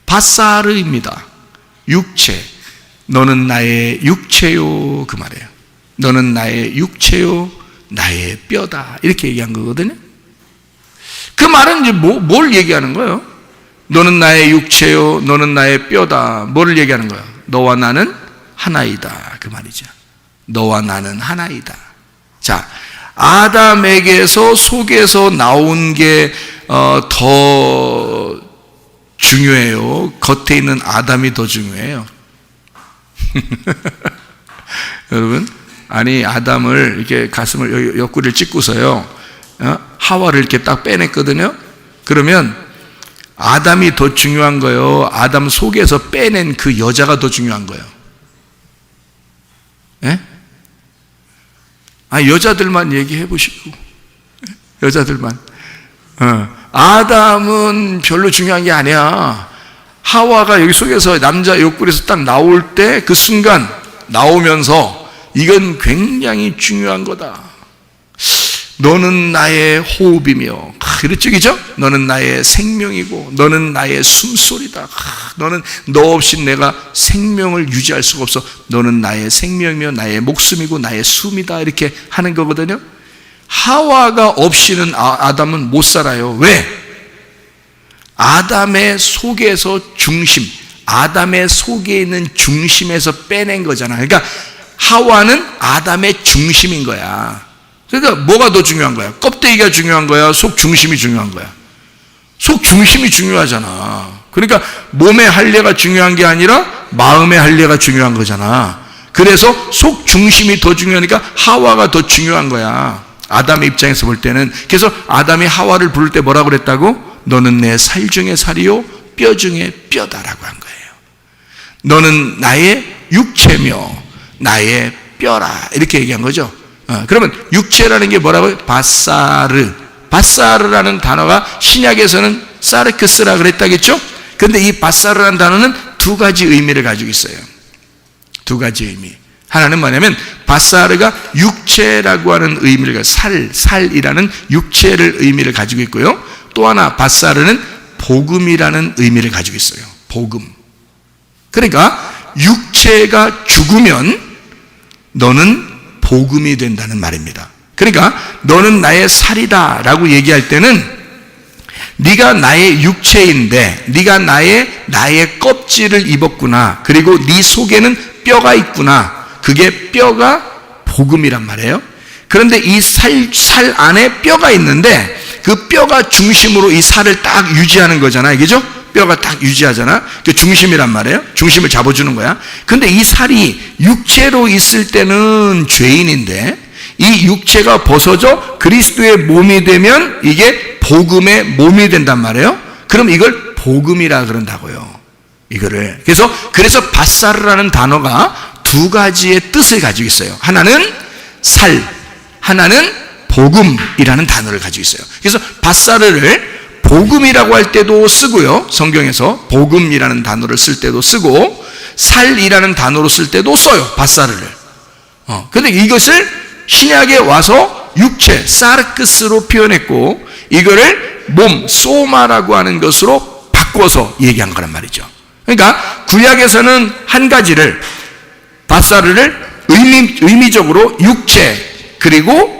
바사르입니다. 육체. 너는 나의 육체요 그 말이에요. 너는 나의 육체요 나의 뼈다 이렇게 얘기한 거거든요. 그 말은 이제 뭘 얘기하는 거예요? 너는 나의 육체요 너는 나의 뼈다. 뭐를 얘기하는 거예요? 너와 나는 하나이다 그 말이죠. 너와 나는 하나이다. 자, 아담에게서 속에서 나온 게 더 중요해요? 겉에 있는 아담이 더 중요해요? 여러분, 아니 아담을 이렇게 가슴을 여기 옆구리를 찍고서요, 하와를 이렇게 딱 빼냈거든요. 그러면 아담이 더 중요한 거예요? 아담 속에서 빼낸 그 여자가 더 중요한 거예요? 예? 여자들만 얘기해 보시고, 여자들만. 아담은 별로 중요한 게 아니야. 하와가 여기 속에서 남자 옆구리에서 딱 나올 때 그 순간 나오면서 이건 굉장히 중요한 거다. 너는 나의 호흡이며, 그렇죠, 그죠? 너는 나의 생명이고, 너는 나의 숨소리다. 너는 너 없이 내가 생명을 유지할 수가 없어. 너는 나의 생명이며 나의 목숨이고 나의 숨이다. 이렇게 하는 거거든요. 하와가 없이는 아담은 못 살아요. 왜? 아담의 속에서 중심, 아담의 속에 있는 중심에서 빼낸 거잖아. 그러니까 하와는 아담의 중심인 거야. 그러니까 뭐가 더 중요한 거야? 껍데기가 중요한 거야? 속 중심이 중요한 거야? 속 중심이 중요하잖아. 그러니까 몸의 할례가 중요한 게 아니라 마음의 할례가 중요한 거잖아. 그래서 속 중심이 더 중요하니까 하와가 더 중요한 거야. 아담의 입장에서 볼 때는. 그래서 아담이 하와를 부를 때 뭐라고 그랬다고? 너는 내 살 중에 살이요 뼈 중에 뼈다라고 한 거예요. 너는 나의 육체며 나의 뼈라 이렇게 얘기한 거죠. 그러면 육체라는 게 뭐라고요? 바사르라는 단어가 신약에서는 사르크스라 그랬다겠죠? 근데 이 바사르라는 단어는 두 가지 의미를 가지고 있어요. 두 가지 의미. 하나는 뭐냐면 바사르가 육체라고 하는 의미를, 살이라는 육체를 의미를 가지고 있고요. 또 하나 바사르는 복음이라는 의미를 가지고 있어요. 복음. 그러니까 육체가 죽으면 너는 복음이 된다는 말입니다. 그러니까 너는 나의 살이다 라고 얘기할 때는 네가 나의 육체인데 네가 나의 껍질을 입었구나. 그리고 네 속에는 뼈가 있구나. 그게 뼈가 복음이란 말이에요. 그런데 이 살 안에 뼈가 있는데 그 뼈가 중심으로 이 살을 딱 유지하는 거잖아요. 그죠? 뼈가 딱 유지하잖아. 그 중심이란 말이에요. 중심을 잡아주는 거야. 근데 이 살이 육체로 있을 때는 죄인인데 이 육체가 벗어져 그리스도의 몸이 되면 이게 복음의 몸이 된단 말이에요. 그럼 이걸 복음이라 그런다고요. 이거를. 그래서 밧사르라는 단어가 두 가지의 뜻을 가지고 있어요. 하나는 살, 하나는 복음이라는 단어를 가지고 있어요. 그래서 밧사르를 복음이라고 할 때도 쓰고요. 성경에서 복음이라는 단어를 쓸 때도 쓰고 살이라는 단어로 쓸 때도 써요. 밧사르를. 근데 이것을 신약에 와서 육체, 사르크스로 표현했고 이거를 몸, 소마라고 하는 것으로 바꿔서 얘기한 거란 말이죠. 그러니까 구약에서는 한 가지를 밧사르를 의미적으로 육체 그리고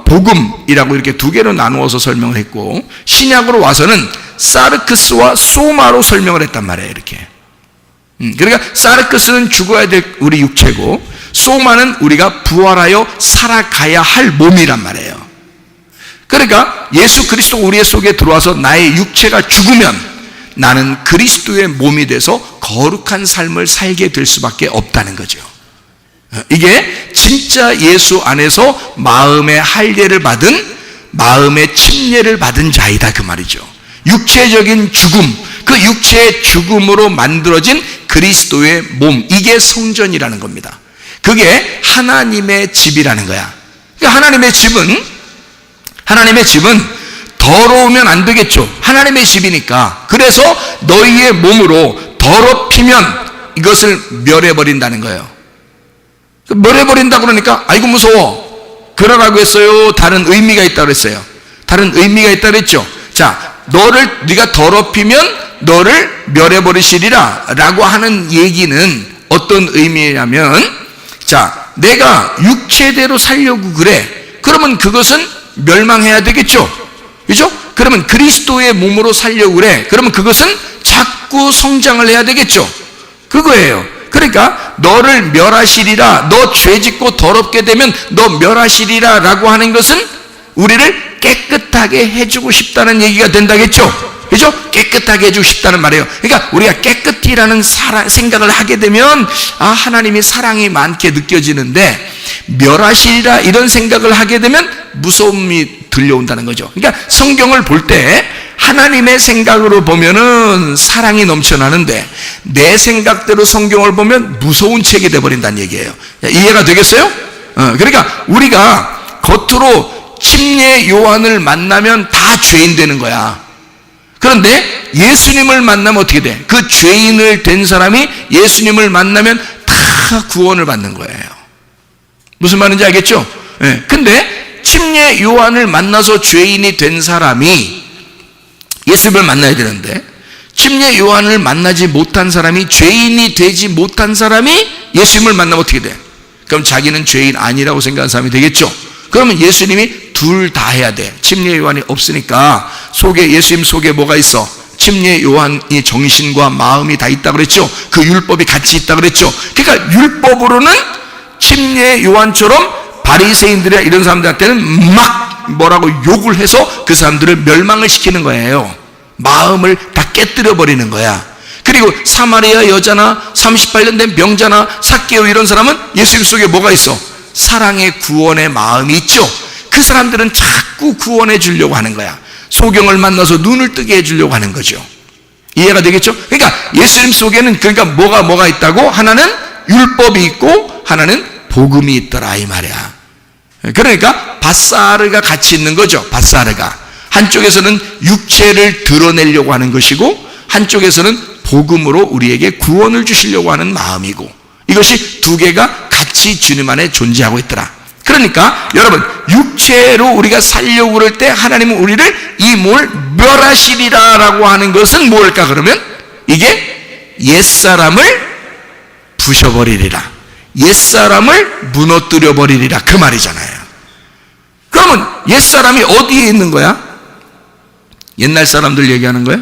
복음이라고 이렇게 두 개로 나누어서 설명을 했고 신약으로 와서는 사르크스와 소마로 설명을 했단 말이에요. 이렇게. 그러니까 사르크스는 죽어야 될 우리 육체고 소마는 우리가 부활하여 살아가야 할 몸이란 말이에요. 그러니까 예수 그리스도 우리 속에 들어와서 나의 육체가 죽으면 나는 그리스도의 몸이 돼서 거룩한 삶을 살게 될 수밖에 없다는 거죠. 이게 진짜 예수 안에서 마음의 할례를 받은 마음의 침례를 받은 자이다 그 말이죠. 육체적인 죽음, 그 육체의 죽음으로 만들어진 그리스도의 몸, 이게 성전이라는 겁니다. 그게 하나님의 집이라는 거야. 하나님의 집은 더러우면 안 되겠죠. 하나님의 집이니까. 그래서 너희의 몸으로 더럽히면 이것을 멸해버린다는 거예요. 멸해버린다고 그러니까 아이고 무서워. 그러라고 했어요? 다른 의미가 있다고 그랬어요? 다른 의미가 있다고 그랬죠. 자, 네가 더럽히면 너를 멸해버리시리라 라고 하는 얘기는 어떤 의미냐면, 자, 내가 육체대로 살려고 그래. 그러면 그것은 멸망해야 되겠죠. 그죠? 그러면 그리스도의 몸으로 살려고 그래. 그러면 그것은 자꾸 성장을 해야 되겠죠. 그거예요. 그러니까 너를 멸하시리라, 너 죄짓고 더럽게 되면 너 멸하시리라 라고 하는 것은 우리를 깨끗하게 해주고 싶다는 얘기가 된다겠죠. 그죠? 깨끗하게 해주고 싶다는 말이에요. 그러니까 우리가 깨끗이라는 생각을 하게 되면 하나님이 사랑이 많게 느껴지는데, 멸하시리라 이런 생각을 하게 되면 무서움이 들려온다는 거죠. 그러니까 성경을 볼 때 하나님의 생각으로 보면은 사랑이 넘쳐나는데 내 생각대로 성경을 보면 무서운 책이 돼버린다는 얘기예요. 이해가 되겠어요? 그러니까 우리가 겉으로 침례 요한을 만나면 다 죄인 되는 거야. 그런데 예수님을 만나면 어떻게 돼? 그 죄인을 된 사람이 예수님을 만나면 다 구원을 받는 거예요. 무슨 말인지 알겠죠? 근데 침례 요한을 만나서 죄인이 된 사람이 예수님을 만나야 되는데, 침례 요한을 만나지 못한 사람이, 죄인이 되지 못한 사람이 예수님을 만나면 어떻게 돼? 그럼 자기는 죄인 아니라고 생각하는 사람이 되겠죠? 그러면 예수님이 둘 다 해야 돼. 침례 요한이 없으니까 예수님 속에 뭐가 있어? 침례 요한이 정신과 마음이 다 있다고 그랬죠? 그 율법이 같이 있다고 그랬죠? 그러니까 율법으로는 침례 요한처럼 바리새인들이나 이런 사람들한테는 막 뭐라고 욕을 해서 그 사람들을 멸망을 시키는 거예요. 마음을 다 깨뜨려 버리는 거야. 그리고 사마리아 여자나 38년 된 병자나 삭개오 이런 사람은 예수님 속에 뭐가 있어? 사랑의 구원의 마음이 있죠. 그 사람들은 자꾸 구원해 주려고 하는 거야. 소경을 만나서 눈을 뜨게 해 주려고 하는 거죠. 이해가 되겠죠? 그러니까 예수님 속에는 그러니까 뭐가 있다고? 하나는 율법이 있고 하나는 복음이 있더라 이 말이야. 그러니까 밧사르가 같이 있는 거죠. 밧사르가 한쪽에서는 육체를 드러내려고 하는 것이고 한쪽에서는 복음으로 우리에게 구원을 주시려고 하는 마음이고, 이것이 두 개가 같이 주님 안에 존재하고 있더라. 그러니까 여러분, 육체로 우리가 살려고 그럴 때 하나님은 우리를 이 몸을 멸하시리라 라고 하는 것은 뭘까? 그러면 이게 옛사람을 부셔버리리라, 옛사람을 무너뜨려 버리리라 그 말이잖아요. 그러면 옛사람이 어디에 있는 거야? 옛날 사람들 얘기하는 거야?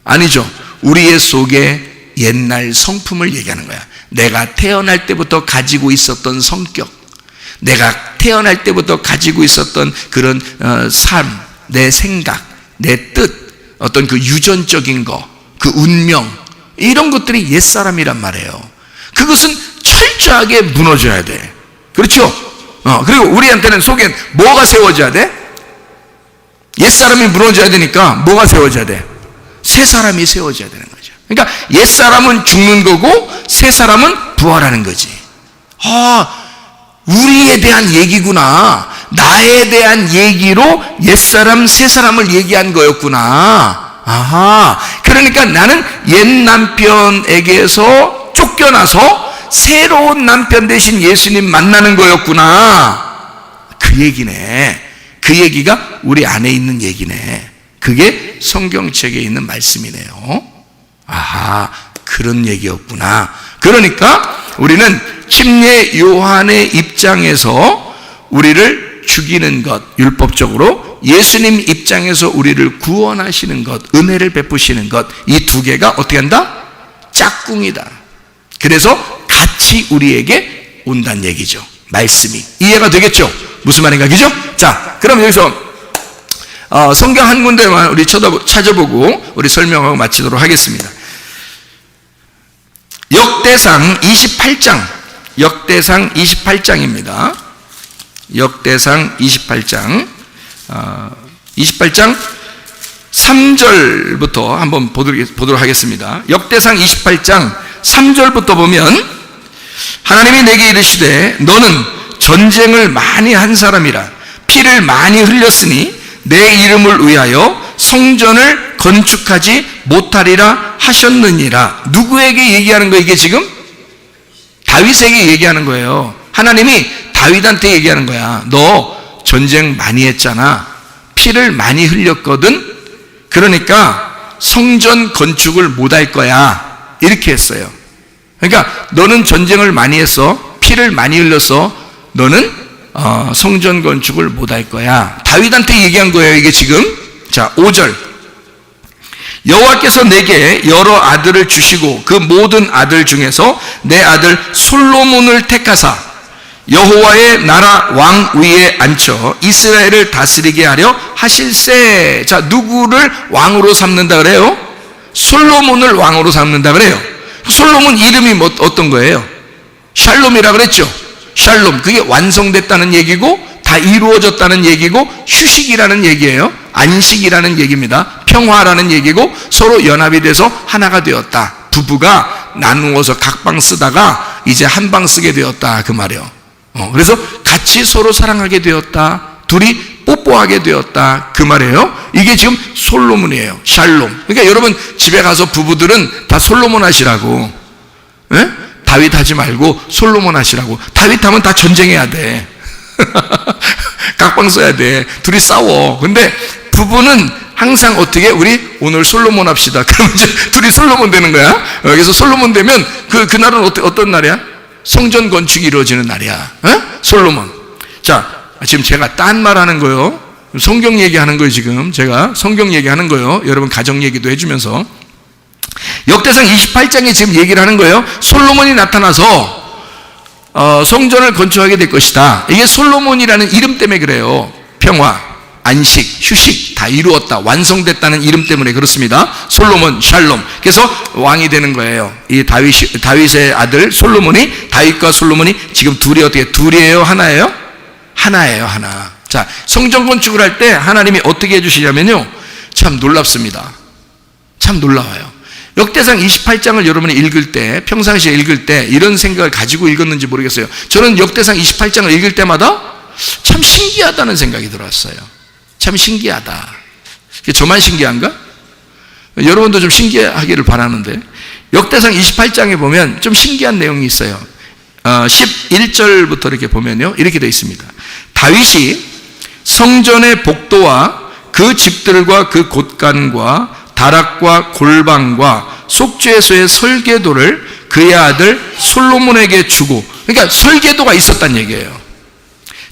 아니죠. 우리의 속에 옛날 성품을 얘기하는 거야. 내가 태어날 때부터 가지고 있었던 성격, 내가 태어날 때부터 가지고 있었던 그런 삶, 내 생각, 내 뜻, 어떤 그 유전적인 거, 그 운명, 이런 것들이 옛사람이란 말이에요. 그것은 철저하게 무너져야 돼. 그렇죠? 그리고 우리한테는 속에 뭐가 세워져야 돼? 옛사람이 무너져야 되니까 뭐가 세워져야 돼? 새 사람이 세워져야 되는 거죠. 그러니까 옛사람은 죽는 거고 새 사람은 부활하는 거지. 우리에 대한 얘기구나. 나에 대한 얘기로 옛사람, 새사람을 얘기한 거였구나. 아하. 그러니까 나는 옛 남편에게서 쫓겨나서 새로운 남편 대신 예수님 만나는 거였구나. 그 얘기네. 그 얘기가 우리 안에 있는 얘기네. 그게 성경책에 있는 말씀이네요. 아하, 그런 얘기였구나. 그러니까 우리는 침례 요한의 입장에서 우리를 죽이는 것, 율법적으로 예수님 입장에서 우리를 구원하시는 것, 은혜를 베푸시는 것, 이 두 개가 어떻게 한다? 짝꿍이다. 그래서 같이 우리에게 온다는 얘기죠. 말씀이. 이해가 되겠죠? 무슨 말인가, 그죠? 자, 그럼 여기서 성경 한 군데만 우리 찾아보고 우리 설명하고 마치도록 하겠습니다. 역대상 28장, 역대상 28장입니다. 역대상 28장, 28장 3절부터 한번 보도록 하겠습니다. 역대상 28장 3절부터 보면 하나님이 내게 이르시되 너는 전쟁을 많이 한 사람이라 피를 많이 흘렸으니 내 이름을 위하여 성전을 건축하지 못하리라 하셨느니라. 누구에게 얘기하는 거예요? 이게 지금? 다윗에게 얘기하는 거예요. 하나님이 다윗한테 얘기하는 거야. 너 전쟁 많이 했잖아. 피를 많이 흘렸거든. 그러니까 성전 건축을 못할 거야. 이렇게 했어요. 그러니까 너는 전쟁을 많이 했어. 피를 많이 흘렸어. 너는 성전 건축을 못할 거야. 다윗한테 얘기한 거예요. 이게 지금. 자, 5절. 여호와께서 내게 여러 아들을 주시고 그 모든 아들 중에서 내 아들 솔로몬을 택하사 여호와의 나라 왕 위에 앉혀 이스라엘을 다스리게 하려 하실세. 자, 누구를 왕으로 삼는다 그래요? 솔로몬을 왕으로 삼는다 그래요. 솔로몬 이름이 어떤 거예요? 샬롬이라 그랬죠. 샬롬, 그게 완성됐다는 얘기고 다 이루어졌다는 얘기고 휴식이라는 얘기예요. 안식이라는 얘기입니다. 평화라는 얘기고 서로 연합이 돼서 하나가 되었다. 부부가 나누어서 각방 쓰다가 이제 한 방 쓰게 되었다, 그 말이에요. 그래서 같이 서로 사랑하게 되었다. 둘이 뽀뽀하게 되었다, 그 말이에요. 이게 지금 솔로몬이에요. 샬롬. 그러니까 여러분 집에 가서 부부들은 다 솔로몬 하시라고. 예? 다윗 하지 말고 솔로몬 하시라고. 다윗 하면 다 전쟁해야 돼. 각방 써야 돼. 둘이 싸워. 근데 부부는 항상 어떻게 우리 오늘 솔로몬 합시다. 그러면 이제 둘이 솔로몬 되는 거야. 그래서 솔로몬 되면 그날은 어떤 날이야? 성전 건축이 이루어지는 날이야. 솔로몬. 자, 지금 제가 딴 말 하는 거요. 성경 얘기하는 거예요. 지금 제가 성경 얘기하는 거예요. 여러분 가정 얘기도 해주면서 역대상 28장에 지금 얘기를 하는 거예요. 솔로몬이 나타나서 성전을 건축하게 될 것이다. 이게 솔로몬이라는 이름 때문에 그래요. 평화, 안식, 휴식 다 이루었다, 완성됐다는 이름 때문에 그렇습니다. 솔로몬, 샬롬. 그래서 왕이 되는 거예요. 이 다윗의 아들 솔로몬이, 다윗과 솔로몬이 지금 둘이에요? 하나예요? 하나예요, 하나. 자, 성전 건축을 할 때 하나님이 어떻게 해주시냐면요, 참 놀랍습니다. 참 놀라워요. 역대상 28장을 여러분이 읽을 때, 평상시에 읽을 때 이런 생각을 가지고 읽었는지 모르겠어요. 저는 역대상 28장을 읽을 때마다 참 신기하다는 생각이 들었어요. 참 신기하다. 저만 신기한가? 여러분도 좀 신기하기를 바라는데, 역대상 28장에 보면 좀 신기한 내용이 있어요. 11절부터 이렇게 보면요, 이렇게 되어 있습니다. 다윗이 성전의 복도와 그 집들과 그 곳간과 다락과 골방과 속죄소의 설계도를 그의 아들 솔로몬에게 주고, 그러니까 설계도가 있었단 얘기예요.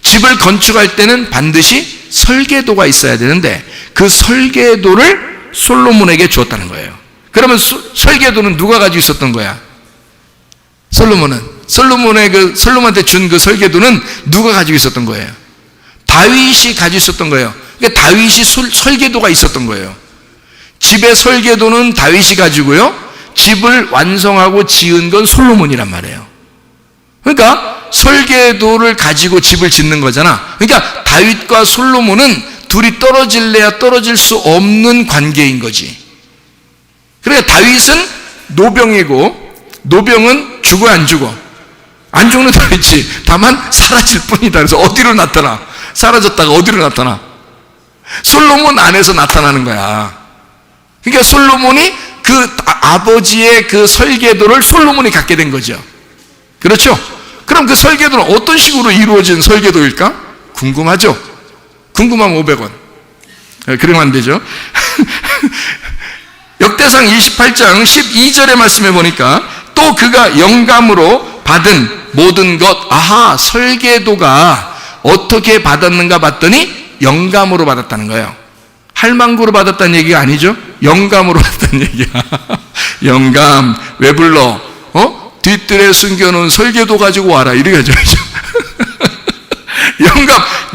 집을 건축할 때는 반드시 설계도가 있어야 되는데 그 설계도를 솔로몬에게 주었다는 거예요. 그러면 설계도는 누가 가지고 있었던 거야? 솔로몬한테 준 그 설계도는 누가 가지고 있었던 거예요? 다윗이 가지고 있었던 거예요. 그러니까 다윗이 설계도가 있었던 거예요. 집의 설계도는 다윗이 가지고요, 집을 완성하고 지은 건 솔로몬이란 말이에요. 그러니까 설계도를 가지고 집을 짓는 거잖아. 그러니까 다윗과 솔로몬은 둘이 떨어질래야 떨어질 수 없는 관계인 거지. 그러니까 다윗은 노병이고, 노병은 죽어 안 죽어? 안 죽는 다 있지. 다만 사라질 뿐이다. 그래서 어디로 나타나? 사라졌다가 어디로 나타나? 솔로몬 안에서 나타나는 거야. 그러니까 솔로몬이 그 아버지의 그 설계도를 솔로몬이 갖게 된 거죠. 그렇죠? 그럼 그 설계도는 어떤 식으로 이루어진 설계도일까? 궁금하죠? 궁금하면 500원. 그러면 안 되죠. 역대상 28장 12절의 말씀에 보니까 또 그가 영감으로 받은 모든 것, 설계도가 어떻게 받았는가 봤더니 영감으로 받았다는 거예요. 할망구로 받았다는 얘기가 아니죠. 영감으로 받았다는 얘기야. 영감, 왜 불러? 뒷뜰에 숨겨놓은 설계도 가지고 와라. 이렇게 하죠.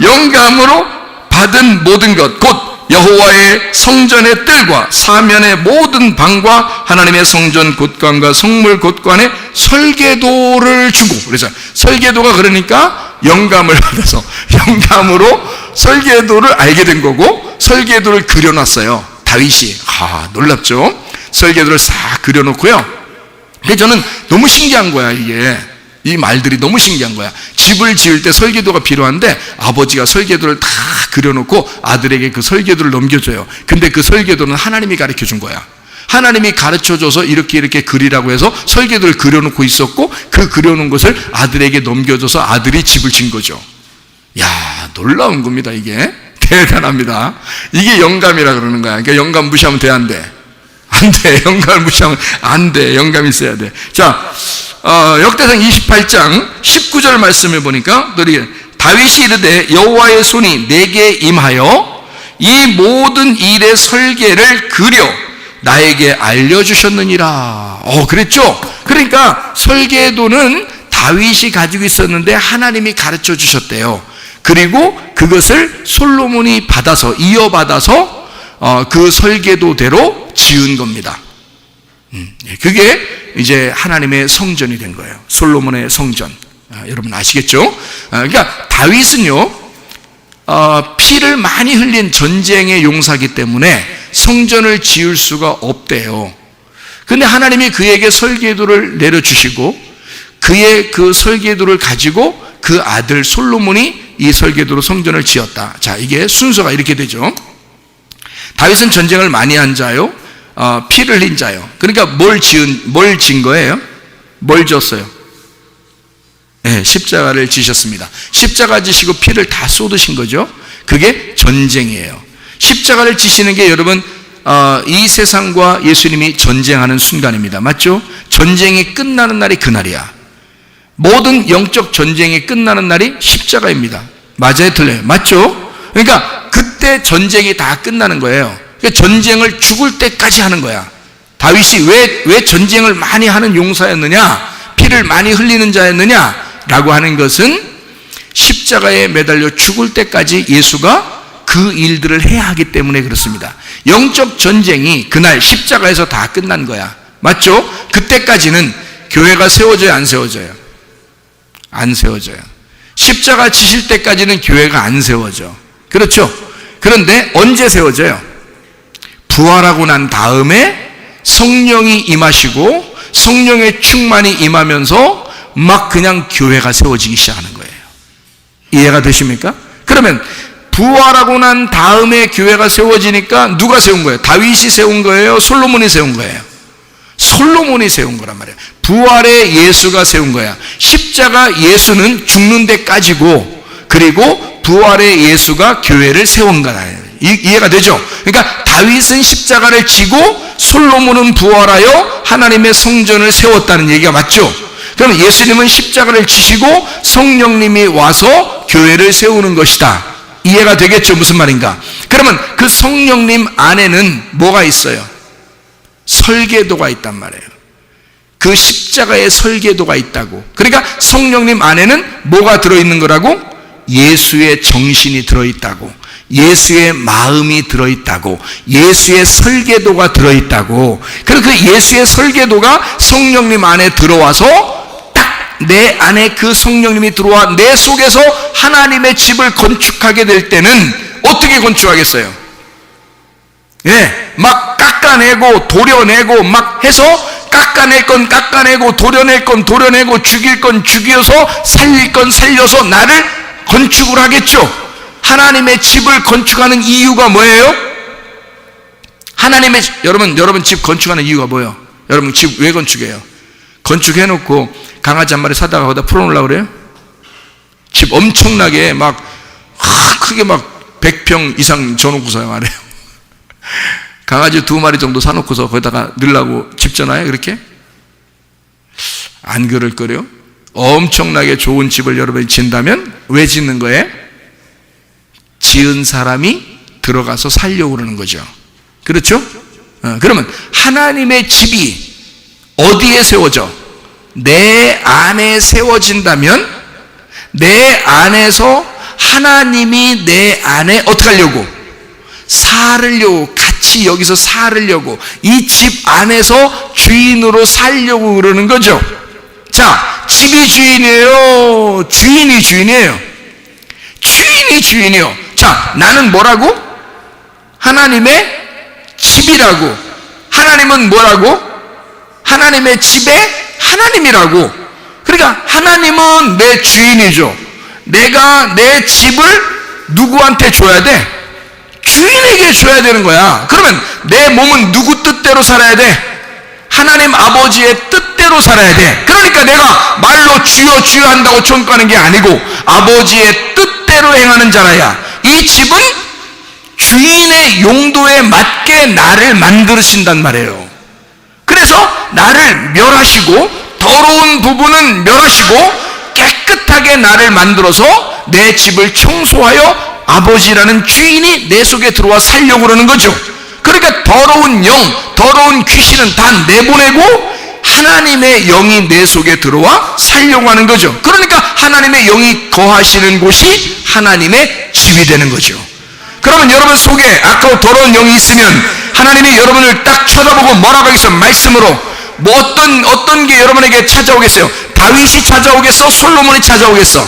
영감으로 받은 모든 것, 곧 여호와의 성전의 뜰과 사면의 모든 방과 하나님의 성전 곳간과 성물 곳간의 설계도를 주고, 그래서 설계도가 그러니까 영감을 받아서 영감으로 설계도를 알게 된 거고, 설계도를 그려놨어요. 다윗이. 놀랍죠? 설계도를 싹 그려놓고요. 그래서 저는 너무 신기한 거야, 이게. 이 말들이 너무 신기한 거야. 집을 지을 때 설계도가 필요한데 아버지가 설계도를 다 그려놓고 아들에게 그 설계도를 넘겨줘요. 근데 그 설계도는 하나님이 가르쳐 준 거야. 하나님이 가르쳐줘서 이렇게 그리라고 해서 설계도를 그려놓고 있었고, 그 그려놓은 것을 아들에게 넘겨줘서 아들이 집을 진 거죠. 야, 놀라운 겁니다. 이게 대단합니다. 이게 영감이라 그러는 거야. 그러니까 영감 무시하면 돼, 안 돼? 안 돼. 영감을 무시하면 안 돼. 영감이 있어야 돼. 자, 역대상 28장 19절 말씀을 보니까 다윗이 이르되 여호와의 손이 내게 임하여 이 모든 일의 설계를 그려 나에게 알려주셨느니라. 그랬죠? 그러니까 설계도는 다윗이 가지고 있었는데 하나님이 가르쳐 주셨대요. 그리고 그것을 솔로몬이 받아서, 이어받아서 그 설계도대로 지은 겁니다. 그게 이제 하나님의 성전이 된 거예요. 솔로몬의 성전. 여러분 아시겠죠? 그러니까 다윗은요, 피를 많이 흘린 전쟁의 용사이기 때문에 성전을 지을 수가 없대요. 근데 하나님이 그에게 설계도를 내려주시고, 그의 그 설계도를 가지고 그 아들 솔로몬이 이 설계도로 성전을 지었다. 자, 이게 순서가 이렇게 되죠. 다윗은 전쟁을 많이 한 자요, 피를 흘린 자요. 그러니까 뭘 진 거예요? 뭘 졌어요? 네, 십자가를 지셨습니다. 십자가 지시고 피를 다 쏟으신 거죠. 그게 전쟁이에요. 십자가를 지시는 게 여러분, 이 세상과 예수님이 전쟁하는 순간입니다. 맞죠? 전쟁이 끝나는 날이 그날이야. 모든 영적 전쟁이 끝나는 날이 십자가입니다. 맞아요? 틀려요? 맞죠? 그러니까 그때 전쟁이 다 끝나는 거예요. 그러니까 전쟁을 죽을 때까지 하는 거야. 다윗이 왜 전쟁을 많이 하는 용사였느냐, 피를 많이 흘리는 자였느냐 라고 하는 것은 십자가에 매달려 죽을 때까지 예수가 그 일들을 해야 하기 때문에 그렇습니다. 영적 전쟁이 그날 십자가에서 다 끝난 거야. 맞죠? 그때까지는 교회가 세워져요, 안 세워져요? 안 세워져요. 십자가 지실 때까지는 교회가 안 세워져. 그렇죠? 그런데 언제 세워져요? 부활하고 난 다음에 성령이 임하시고 성령의 충만이 임하면서 막 그냥 교회가 세워지기 시작하는 거예요. 이해가 되십니까? 그러면 부활하고 난 다음에 교회가 세워지니까 누가 세운 거예요? 다윗이 세운 거예요? 솔로몬이 세운 거예요? 솔로몬이 세운 거란 말이에요. 부활의 예수가 세운 거야. 십자가 예수는 죽는 데까지고, 그리고 부활의 예수가 교회를 세운 거예요. 이해가 되죠? 그러니까 다윗은 십자가를 지고 솔로몬은 부활하여 하나님의 성전을 세웠다는 얘기가 맞죠? 그럼 예수님은 십자가를 지시고 성령님이 와서 교회를 세우는 것이다. 이해가 되겠죠? 무슨 말인가? 그러면 그 성령님 안에는 뭐가 있어요? 설계도가 있단 말이에요. 그 십자가의 설계도가 있다고. 그러니까 성령님 안에는 뭐가 들어있는 거라고? 예수의 정신이 들어있다고, 예수의 마음이 들어있다고, 예수의 설계도가 들어있다고. 그리고 그 예수의 설계도가 성령님 안에 들어와서 딱 내 안에 그 성령님이 들어와 내 속에서 하나님의 집을 건축하게 될 때는 어떻게 건축하겠어요? 예, 막 깎아내고 도려내고 막 해서 깎아낼 건 깎아내고 도려낼 건 도려내고 죽일 건 죽여서 살릴 건 살려서 나를 건축을 하겠죠. 하나님의 집을 건축하는 이유가 뭐예요? 여러분 집 건축하는 이유가 뭐예요? 여러분 집 왜 건축해요? 건축해놓고 강아지 한 마리 사다가 거기다 풀어놓으려고 그래요? 집 엄청나게 막 크게 막 100평 이상 줘놓고서 말해요. 강아지 2마리 정도 사놓고서 거기다가 넣으려고 집잖아요. 그렇게? 안 그럴 거래요. 엄청나게 좋은 집을 여러분이 짓는다면 왜 짓는 거예요? 지은 사람이 들어가서 살려고 그러는 거죠. 그렇죠? 그러면 하나님의 집이 어디에 세워져? 내 안에 세워진다면 내 안에서 하나님이 내 안에 어떻게 하려고? 살으려고, 같이 여기서 살으려고, 이 집 안에서 주인으로 살려고 그러는 거죠. 자, 집이 주인이에요? 주인이 주인이에요? 주인이 주인이요. 자, 나는 뭐라고? 하나님의 집이라고. 하나님은 뭐라고? 하나님의 집의 하나님이라고. 그러니까 하나님은 내 주인이죠. 내가 내 집을 누구한테 줘야 돼? 주인에게 줘야 되는 거야. 그러면 내 몸은 누구 뜻대로 살아야 돼? 하나님 아버지의 뜻대로 살아야 돼. 그러니까 내가 말로 주여 주여 한다고 천국하는 게 아니고 아버지의 뜻대로 행하는 자라야. 이 집은 주인의 용도에 맞게 나를 만드신단 말이에요. 그래서 나를 멸하시고 더러운 부분은 멸하시고 깨끗하게 나를 만들어서 내 집을 청소하여 아버지라는 주인이 내 속에 들어와 살려고 그러는 거죠. 그러니까 더러운 영, 더러운 귀신은 다 내보내고 하나님의 영이 내 속에 들어와 살려고 하는 거죠. 그러니까 하나님의 영이 거하시는 곳이 하나님의 집이 되는 거죠. 그러면 여러분 속에 아까 더러운 영이 있으면 하나님이 여러분을 딱 쳐다보고 뭐라고 하겠어요? 말씀으로 뭐 어떤 게 여러분에게 찾아오겠어요? 다윗이 찾아오겠어? 솔로몬이 찾아오겠어?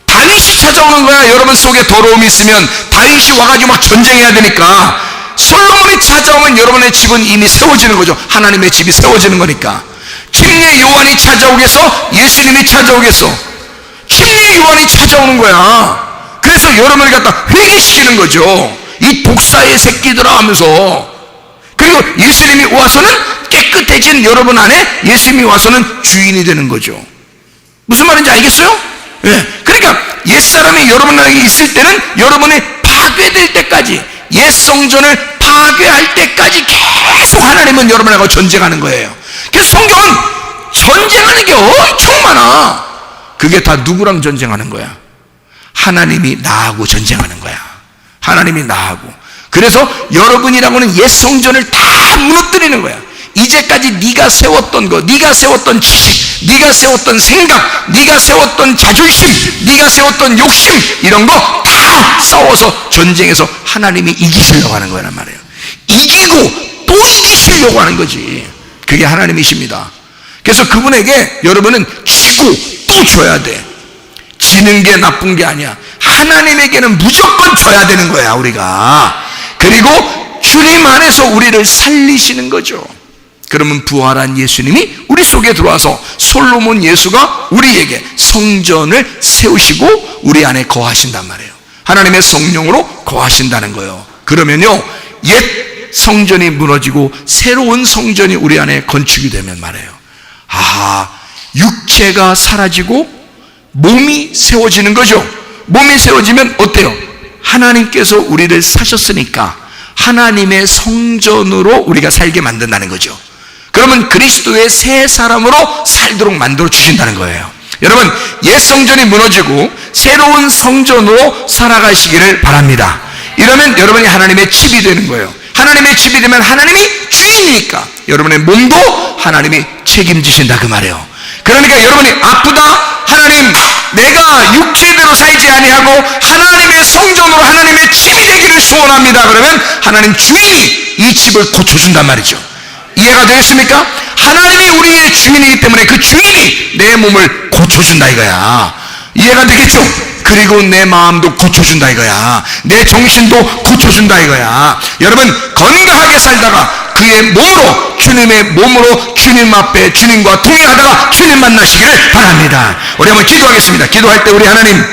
다윗이 찾아오는 거야. 여러분 속에 더러움이 있으면 다윗이 와가지고 막 전쟁해야 되니까. 솔로몬이 찾아오면 여러분의 집은 이미 세워지는 거죠. 하나님의 집이 세워지는 거니까. 침례 요한이 찾아오겠어? 예수님이 찾아오겠어? 침례 요한이 찾아오는 거야. 그래서 여러분을 갖다 회개시키는 거죠. 이 독사의 새끼들아 하면서. 그리고 예수님이 와서는 깨끗해진 여러분 안에 예수님이 와서는 주인이 되는 거죠. 무슨 말인지 알겠어요? 예. 그러니까 옛사람이 여러분 안에 있을 때는 여러분이 파괴될 때까지, 옛 성전을 파괴할 때까지 계속 하나님은 여러분하고 전쟁하는 거예요. 그래서 성경은 전쟁하는 게 엄청 많아. 그게 다 누구랑 전쟁하는 거야? 하나님이 나하고 전쟁하는 거야. 하나님이 나하고. 그래서 여러분이라고는 옛 성전을 다 무너뜨리는 거야. 이제까지 네가 세웠던 거, 네가 세웠던 지식, 네가 세웠던 생각, 네가 세웠던 자존심, 네가 세웠던 욕심, 이런 거 다 싸워서 전쟁해서 하나님이 이기시려고 하는 거란 말이에요. 이기고 또 이기시려고 하는 거지. 그게 하나님이십니다. 그래서 그분에게 여러분은 지고 또 줘야 돼. 지는 게 나쁜 게 아니야. 하나님에게는 무조건 줘야 되는 거야, 우리가. 그리고 주님 안에서 우리를 살리시는 거죠. 그러면 부활한 예수님이 우리 속에 들어와서 솔로몬 예수가 우리에게 성전을 세우시고 우리 안에 거하신단 말이에요. 하나님의 성령으로 거하신다는 거예요. 그러면요, 옛 성전이 무너지고 새로운 성전이 우리 안에 건축이 되면 말이에요. 아하, 육체가 사라지고 몸이 세워지는 거죠. 몸이 세워지면 어때요? 하나님께서 우리를 사셨으니까 하나님의 성전으로 우리가 살게 만든다는 거죠. 그러면 그리스도의 새 사람으로 살도록 만들어 주신다는 거예요. 여러분, 옛 성전이 무너지고 새로운 성전으로 살아가시기를 바랍니다. 이러면 여러분이 하나님의 집이 되는 거예요. 하나님의 집이 되면 하나님이 주인이니까 여러분의 몸도 하나님이 책임지신다 그 말이에요. 그러니까 여러분이 아프다, 하나님 내가 육체대로 살지 아니하고 하나님의 성전으로 하나님의 집이 되기를 소원합니다. 그러면 하나님 주인이 이 집을 고쳐준단 말이죠. 이해가 되겠습니까? 하나님이 우리의 주인이기 때문에 그 주인이 내 몸을 고쳐준다 이거야. 이해가 되겠죠? 그리고 내 마음도 고쳐준다 이거야. 내 정신도 고쳐준다 이거야. 여러분 건강하게 살다가 그의 몸으로, 주님의 몸으로 주님 앞에 주님과 동행하다가 주님 만나시기를 바랍니다. 우리 한번 기도하겠습니다. 기도할 때 우리 하나님,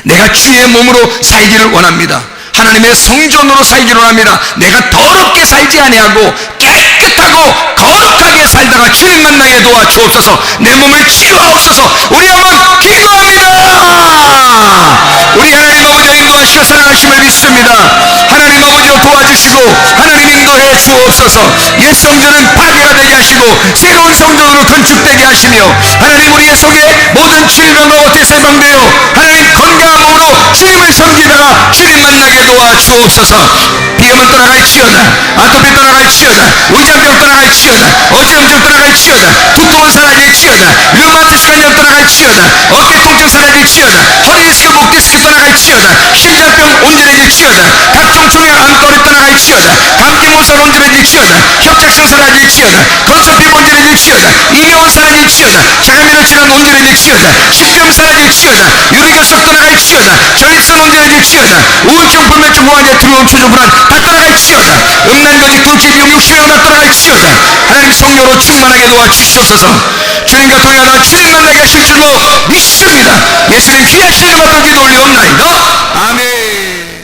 내가 주의 몸으로 살기를 원합니다. 하나님의 성전으로 살기를 원합니다. 내가 더럽게 살지 아니하고 깨끗하고 거룩하게 살다가 주님 만나게 도와주옵소서. 내 몸을 치유하옵소서. 우리 한번 기도합니다. 우리 하나님 아버지와 인도하시고 사랑하심을 믿습니다. 하나님 아버지와 도와주시고 하나님 인도해 주옵소서. 옛 성전은 파괴가 되게 하시고 새로운 성전으로 건축되게 하시며 하나님 우리의 속에 모든 질병과 어깨에서 해방되어 하나님 건강한 몸으로 주님을 섬기다가 주님 만나게 도와주옵소서. 비염은 떠나갈지어다, 아토피 떠나갈지어다, 의장병 떠나갈지어다, 어지럼증 떠나갈지어다, 두통은 사라질지어다, 류마티스 관절 떠나갈지어다, 어깨 통증 사라질지어다, 허리 디스크, 목 디스크 떠나갈지어다, 심장병 온전해질지어다, 각종 종양암 거리 떠나갈지어다, 감기 모살 온전해질지어다, 협착증 사라질지어다, 거쳐 피부 온전해질지어다, 이명은 사라질지어다, 자가면역 질환 온전해질지어다, 식병 사라질지어다, 유리가석 떠나갈지어다, 저혈선 온전해질지어다, 우울증, 불면증, 무한제, 두려움, 초조, 불안 다 떠나갈지어다, 음란거짓, 불쾌, 비용, 욕심이 다 떠나갈지어다. 하나님 성령으로 충만하게 도와주시옵소서. 주님과 동행하다 주님 만나게 하실 줄로 믿습니다. 예수님 귀하신 이름으로 기도 올리옵나이다. 아멘.